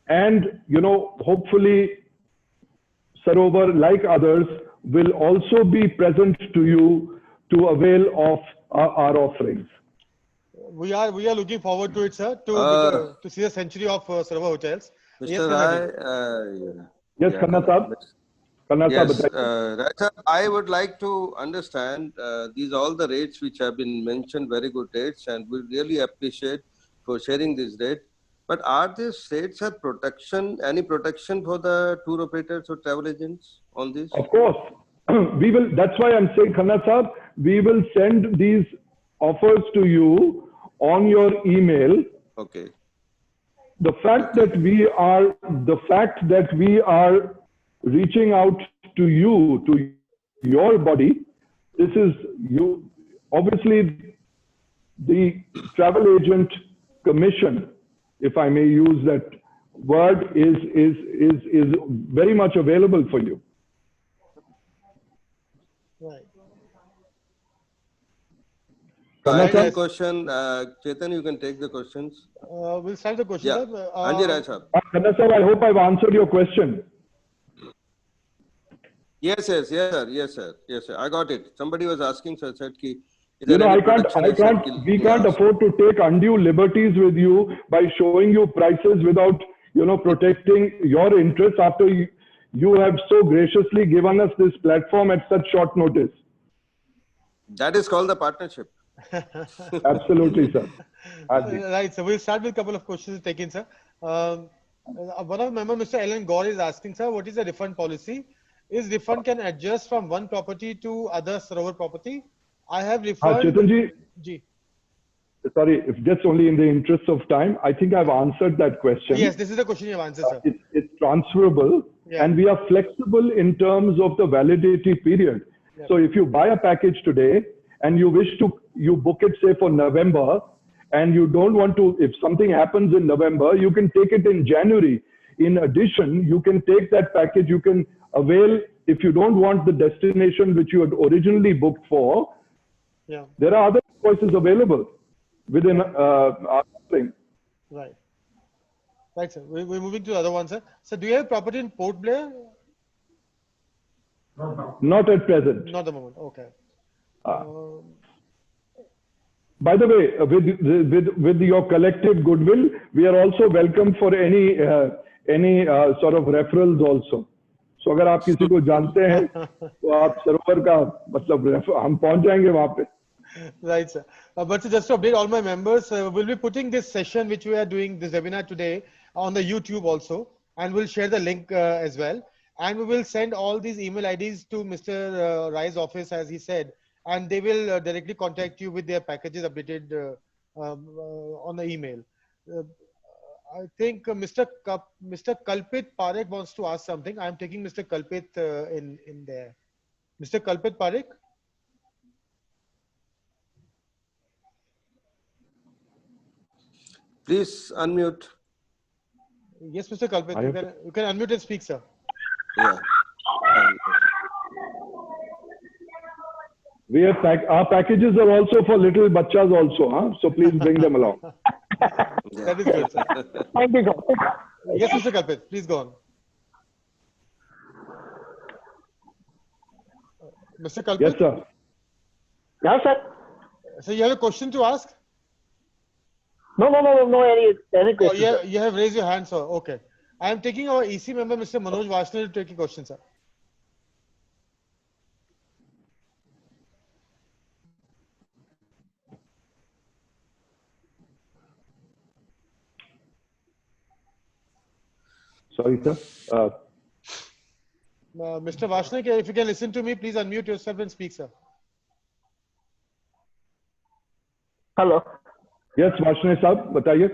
and hopefully Sarovar, like others, will also be present to you to avail of our offerings. We are looking forward to it, sir, to see the century of Sarovar Hotels. Mr. Rai, yes, Khanna Sahab. Yes, Rai sir, I would like to understand these all the rates which have been mentioned, very good rates, and we really appreciate for sharing this rate. But are these rates have protection, any protection for the tour operators or travel agents on this? Of course. We will, that's why I'm saying, Khanna Sahab, we will send these offers to you on your email. Okay. The fact that we are reaching out to you, to your body, this is you. Obviously, the travel agent commission, if I may use that word, is very much available for you. Right. I have a question. Chetan, you can take the questions. We'll start the question. Yeah. Anji Rai sir. Khanna Sahab, I hope I've answered your question. Yes, sir. I got it. Somebody was asking, sir, said ki, we can't afford to take undue liberties with you by showing you prices without, protecting your interests after you have so graciously given us this platform at such short notice. That is called the partnership. Absolutely, sir. Right, so we'll start with a couple of questions taken, sir. One of the members, Mr. Alan Gore, is asking, sir, what is the refund policy? Is refund can adjust from one property to other Sarovar property? I have refund. Chetanji, sorry, if just only in the interest of time, I think I've answered that question. Yes, this is the question you've answered, sir. It's transferable, and we are flexible in terms of the validity period. Yeah. So if you buy a package today and you wish to, you book it, say, for November, and you don't want to, if something happens in November, you can take it in January. In addition, you can take that package, you can avail, if you don't want the destination which you had originally booked for, there are other choices available within our thing. Right. Right, sir. We're moving to the other one, sir. So do you have property in Port Blair? Not at present. Not at the moment. Okay. By the way, with your collective goodwill, we are also welcome for any sort of referrals also. So अगर आप किसी को जानते हैं तो आप सरोवर का मतलब हम पहुंच जाएंगे वहां पे. Right, sir. But just to update all my members, we'll be putting this session which we are doing, this webinar today, on the YouTube also, and we'll share the link as well. And we will send all these email IDs to Mr. Rai's office, as he said, and they will directly contact you with their packages updated on the email. I think Mr. Kalpit Parekh wants to ask something. I'm taking Mr. Kalpit in there. Mr. Kalpit Parekh? Please unmute. Yes, Mr. Kalpit, I you have- can unmute and speak, sir. Yeah. We have our packages are also for little bachas also, huh? So please bring them along. That is good, sir. Thank you, sir. Yes, Mr. Kalpit, please go on. Mr. Kalpit, Yes, sir. Yeah, sir. so you have a question to ask? No, any Oh, question. yeah, you have raised your hand, sir. Okay. I am taking our EC member, Mr. Manoj Vashner, to take a question, sir. Sorry, sir. Mr. Vashner, if you can listen to me, please unmute yourself and speak, sir. Hello. Yes, Vashne साहब बताइए.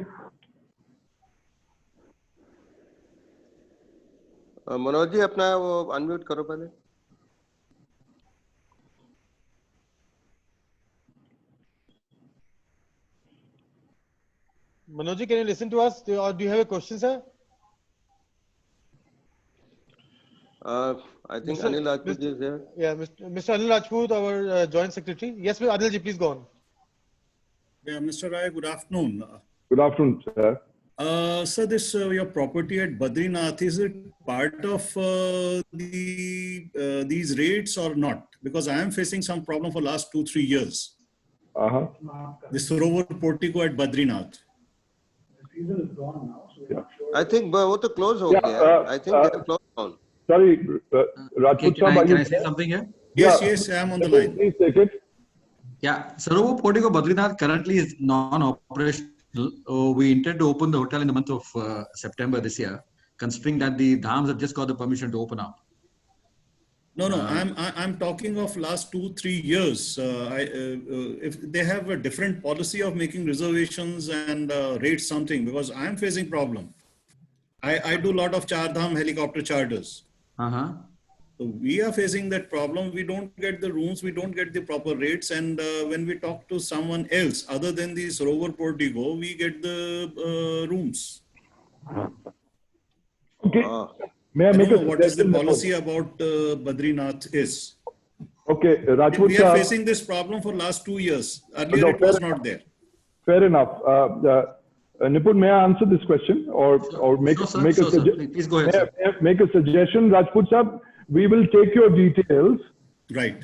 मनोज जी अपना वो unmute करो पहले. Manoj, can you listen to us? Or do you have a question, sir? I think Mr. Anil Rajput is there. Yeah, Mr. Anil Rajput, our Joint Secretary. Yes, Anil ji, please go on. Yeah, Mr. Rai, good afternoon. Good afternoon, sir. Sir, this your property at Badrinath, is it part of these rates or not? Because I am facing some problem for last 2-3 years. Uh-huh. The Sarovar portico at Badrinath. Yeah. I think वो तो close हो Yeah, गया. I think they have closed down. Sorry, Rajput Can sahab, are I you say there? something here? Yes, Yeah. yes, I am on the line. Please take it. Yeah, Sarovar Portico Badrinath currently is non-operational. We intend to open the hotel in the month of September this year, considering that the dhams have just got the permission to open up. No, I'm talking of last 2-3 years. If they have a different policy of making reservations and rate something, because I am facing problem. I do a lot of Char Dham helicopter charters. Uh-huh. So we are facing that problem. We don't get the rooms, we don't get the proper rates. And when we talk to someone else other than the Sarovar Portico, we get the rooms. Okay. May I I make don't a know what is the suggestion? policy about Badrinath is. Okay, Rajput We are sahab. facing this problem for last 2 years. Earlier No, it was not there. Fair enough. Nipun, may I answer this question or make Sure, sir. make a Sure, sir. suggestion? Please go ahead, sir. Make a suggestion, Rajput sahab. We will take your details Right.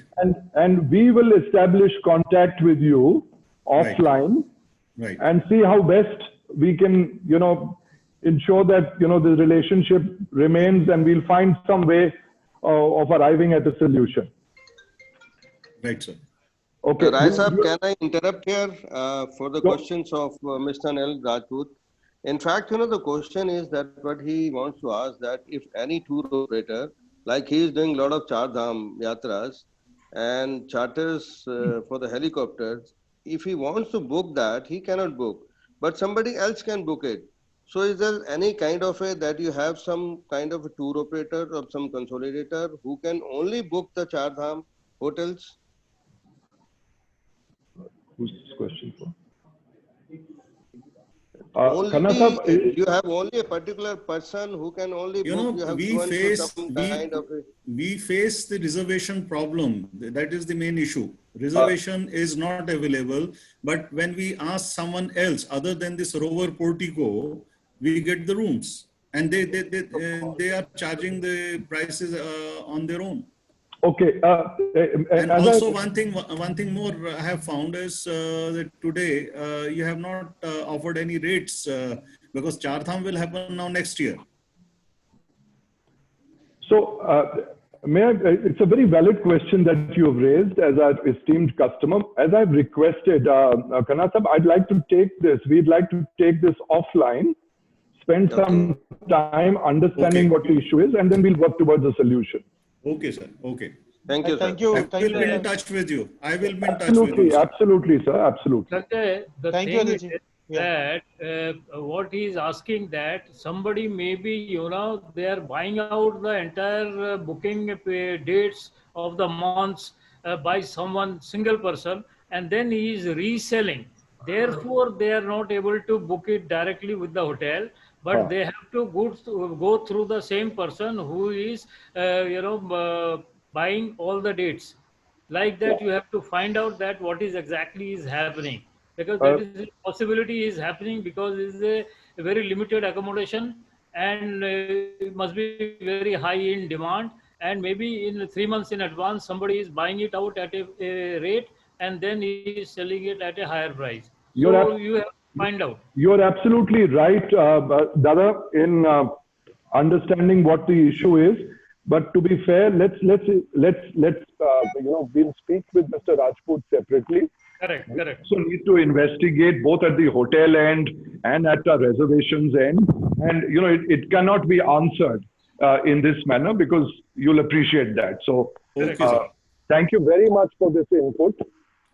and we will establish contact with you offline Right. and see how best we can, ensure that, the relationship remains, and we'll find some way of arriving at a solution. Right, sir. Okay. Rai Sahab, can I interrupt here for the Sure. questions of Mr. Anil Rajput? In fact, the question is that what he wants to ask, that if any tour operator, like he is doing a lot of Char Dham yatras and charters for the helicopters, if he wants to book that, he cannot book, but somebody else can book it. So is there any kind of a that you have some kind of a tour operator or some consolidator who can only book the Char Dham hotels? Who's this question for? Only Khanna sahab, you have only a particular person who can only book. You have given to some kind of a... we face the reservation problem. That is the main issue. Reservation is not available, but when we ask someone else other than the Sarovar Portico, we get the rooms, and they are charging the prices on their own. Okay. And as also I, one thing more I have found is that today you have not offered any rates because Char Dham will happen now next year. So, it's a very valid question that you have raised as our esteemed customer. As I've requested, Khanna sahab, I'd like to take this. We'd like to take this offline, spend some time understanding what the issue is, and then we'll work towards a solution. Okay, sir. Okay. Thank you, Thank sir. you. I Thank will be you. in touch with you. I will be in touch with Absolutely, you. sir. absolutely, sir, absolutely. Sanjay, the Thank you, thing Anil ji. is Yeah. that what he is asking, that somebody maybe, they are buying out the entire booking dates of the months by someone, single person, and then he is reselling. Therefore, they are not able to book it directly with the hotel. but they have to go through the same person who is, buying all the dates. Like that, you have to find out that what is exactly is happening, because that is the possibility is happening, because it is a very limited accommodation, and it must be very high in demand, and maybe in 3 months in advance somebody is buying it out at a rate, and then he is selling it at a higher price. So you have to find out. You're absolutely right, Dada, in understanding what the issue is. But to be fair, let's we'll speak with Mr. Rajput separately. Correct. So need to investigate both at the hotel end and at the reservations end, and it cannot be answered in this manner, because you'll appreciate that. So thank you very much for this input,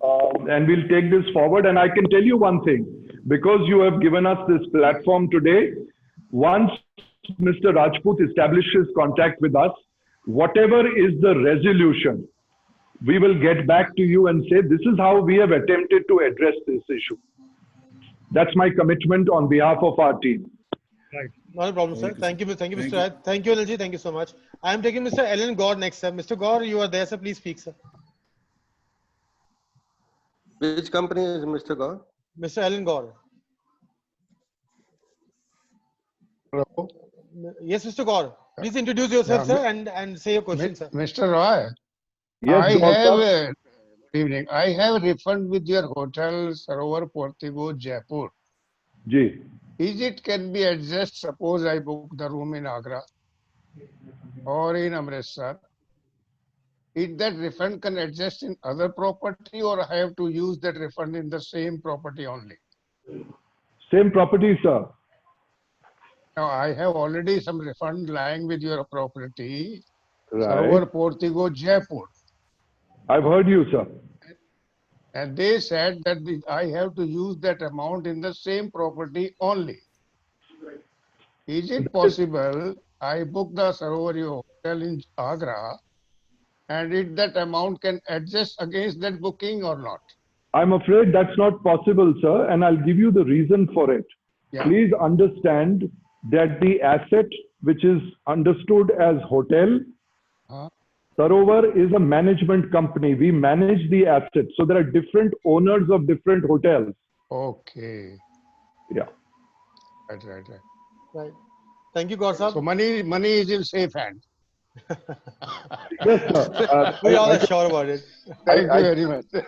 and we'll take this forward. And I can tell you one thing, because you have given us this platform today, once Mr. Rajput establishes contact with us, whatever is the resolution, we will get back to you and say, this is how we have attempted to address this issue. That's my commitment on behalf of our team. Right. Not a problem, sir. Thank you, Mr. Rai. Thank you, Anilji. Thank you so much. I am taking Mr. Alan Gore next, sir. Mr. Gore, you are there, sir. Please speak, sir. Which company is Mr. Gaur? Mr. Alan Gore. Hello. Yes, Mr. Gore. Please introduce yourself, sir, and say your question, sir. Mr. Roy, Yes, good evening. I have a refund with your hotel Sarovar Portico, Jaipur. Ji. Is it can be adjusted? Suppose I book the room in Agra or in Amritsar. Is that refund can adjust in other property, or I have to use that refund in the same property only? Same property, sir. Now, I have already some refund lying with your property, Right. Sarovar Portico, Jaipur. I've heard you, sir. And they said that I have to use that amount in the same property only. Is it possible I book the Sarovar hotel in Agra, and that amount can adjust against that booking or not? I'm afraid that's not possible, sir, and I'll give you the reason for it. Yeah. Please understand that the asset which is understood as hotel, Sarovar is a management company. We manage the asset. So there are different owners of different hotels. Okay. Yeah. Right. Thank you, Gaur sahab. So money is in safe hand. Yes, sir. We all are sure about it. Thank you very much. Sir,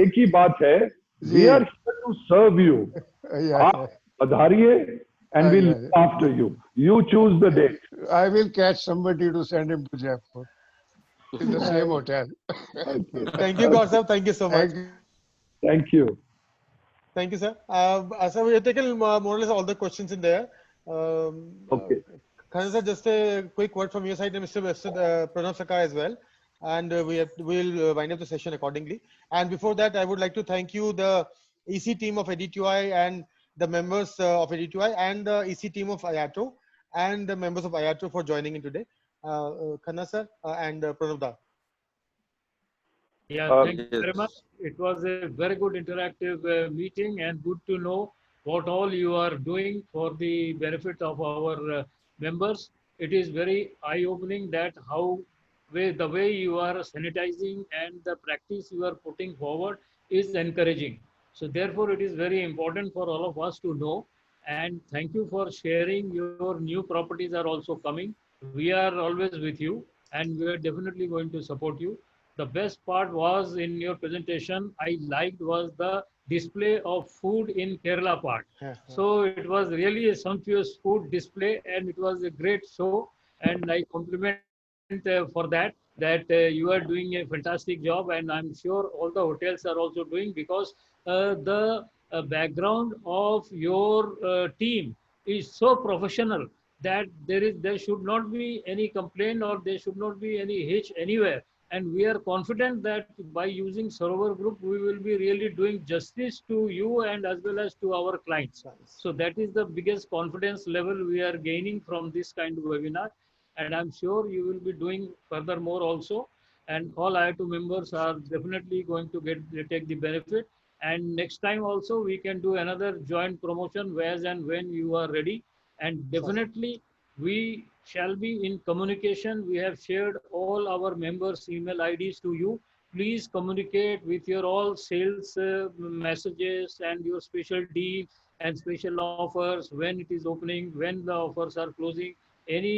एक ही बात है. We are here to serve you. आप पधारिए and we'll look after you. You choose the date. I will catch somebody to send him to Jaipur in the same hotel. Thank you, Gaur sahab. Thank you so much. Thank you. Thank you, sir. So we have taken more or less all the questions in there. Okay. Khanna sir, just a quick word from your side, and Mr. Pranav Sakai as well. And we'll wind up the session accordingly. And before that, I would like to thank you, the EC team of EDTUI and the members of EDTUI and the EC team of IATO and the members of IATO for joining in today. Khanna sir and Pranav da. Yeah, thank you very much. It was a very good interactive meeting, and good to know what all you are doing for the benefit of our members. It is very eye-opening that the way you are sanitizing and the practice you are putting forward is encouraging. So therefore, it is very important for all of us to know. And thank you for sharing. Your new properties are also coming. We are always with you, and we are definitely going to support you. The best part was in your presentation, I liked was the display of food in Kerala part. So it was really a sumptuous food display, and it was a great show. And I compliment for that you are doing a fantastic job, and I'm sure all the hotels are also doing, because the background of your team is so professional that there should not be any complaint, or there should not be any hitch anywhere. And we are confident that by using Sarovar Group, we will be really doing justice to you and as well as to our clients. So that is the biggest confidence level we are gaining from this kind of webinar. And I'm sure you will be doing furthermore also. And all IATO members are definitely going to take the benefit. And next time also we can do another joint promotion whereas and when you are ready. And definitely we shall be in communication. We have shared all our members' email IDs to you. Please communicate with your all sales messages and your special deal and special offers, when it is opening, when the offers are closing, any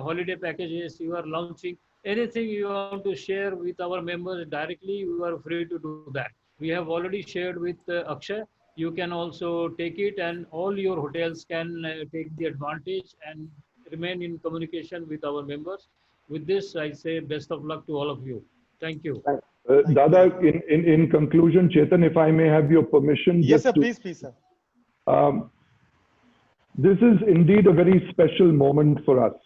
holiday packages you are launching, anything you want to share with our members directly, you are free to do that. We have already shared with Akshay. You can also take it, and all your hotels can take the advantage and remain in communication with our members. With this, I say best of luck to all of you. Thank you. Dada, in conclusion, Chetan, if I may have your permission. Yes, sir. just to- Please, sir. This is indeed a very special moment for us.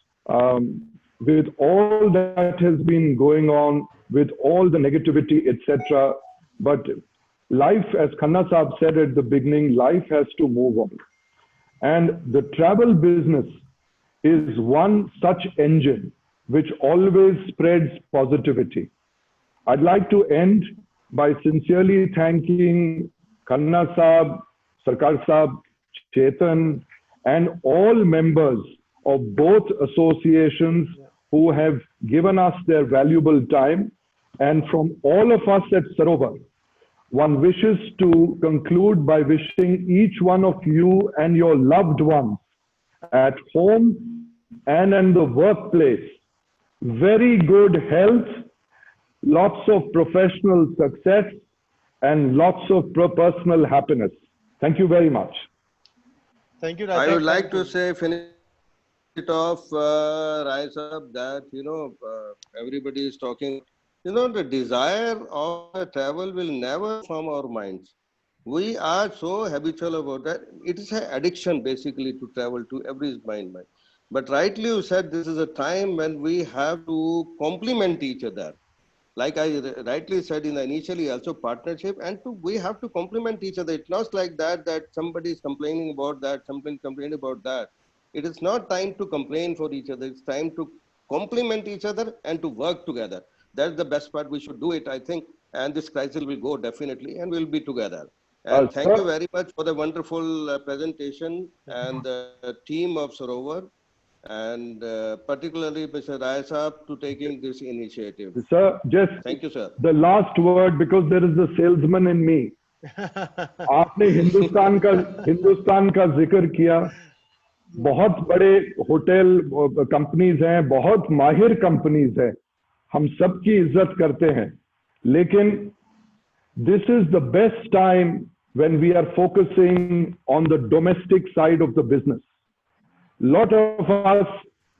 With all that has been going on, with all the negativity, etc. But life, as Khanna Saab said at the beginning, life has to move on. And the travel business is one such engine which always spreads positivity. I'd like to end by sincerely thanking Khanna Saab, Sarkar Saab, Chetan, and all members of both associations who have given us their valuable time. And from all of us at Sarovar, one wishes to conclude by wishing each one of you and your loved ones at home and in the workplace very good health, lots of professional success, and lots of personal happiness. Thank you very much. Thank you, I Raj. would like to say, finish it off, Rai Sahab, that, everybody is talking. The desire of travel will never from our minds. We are so habitual about that. It is an addiction, basically, to travel to every mind. But rightly you said, this is a time when we have to complement each other. Like I rightly said initially, also partnership, and we have to complement each other. It's not like that somebody is complaining about that, something complaining about that. It is not time to complain for each other. It's time to complement each other and to work together. That's the best part. We should do it, I think. And this crisis will go definitely, and we'll be together. And thank you very much for the wonderful presentation and the team of Sarovar, and particularly Mr. Rai Sahab to taking this initiative. Sir, just Thank you, sir. the last word, because there is a salesman in me. आपने हिंदुस्तान का जिक्र किया. बहुत बड़े hotel companies हैं, बहुत माहिर companies हैं, हम सबकी इज्जत करते हैं. लेकिन this is the best time when we are focusing on the domestic side of the business. Lot of us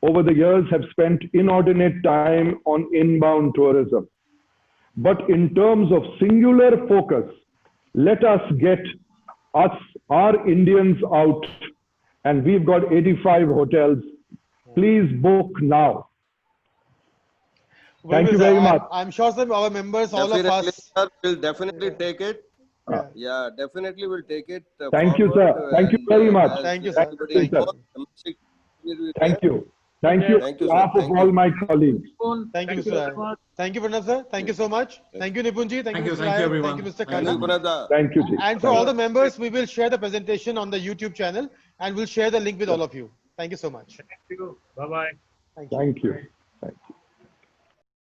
over the years have spent inordinate time on inbound tourism. But in terms of singular focus, let us get our Indians out, and we've got 85 hotels. Please book now. Thank you very much. I'm sure, sir, our members, all of Definitely, us. sir, will definitely take it. Yeah, definitely will take it. Thank you, sir. Thank you very much. Thank you, sir. Thank you, sir. Thank you. Thank you on behalf of all my colleagues. Thank you, sir. Thank you, Pranav, sir. Thank you so much. Thank you, Nipunji. Thank you, Mr. thank you, Rai. everyone. Thank you, Mr. Thank you. Khanna. Thank you, Ji. And for all the members, we will share the presentation on the YouTube channel, and we'll share the link with all of you. Thank you so much. Thank you. Bye-bye. Thank you. Thank you. Thank you.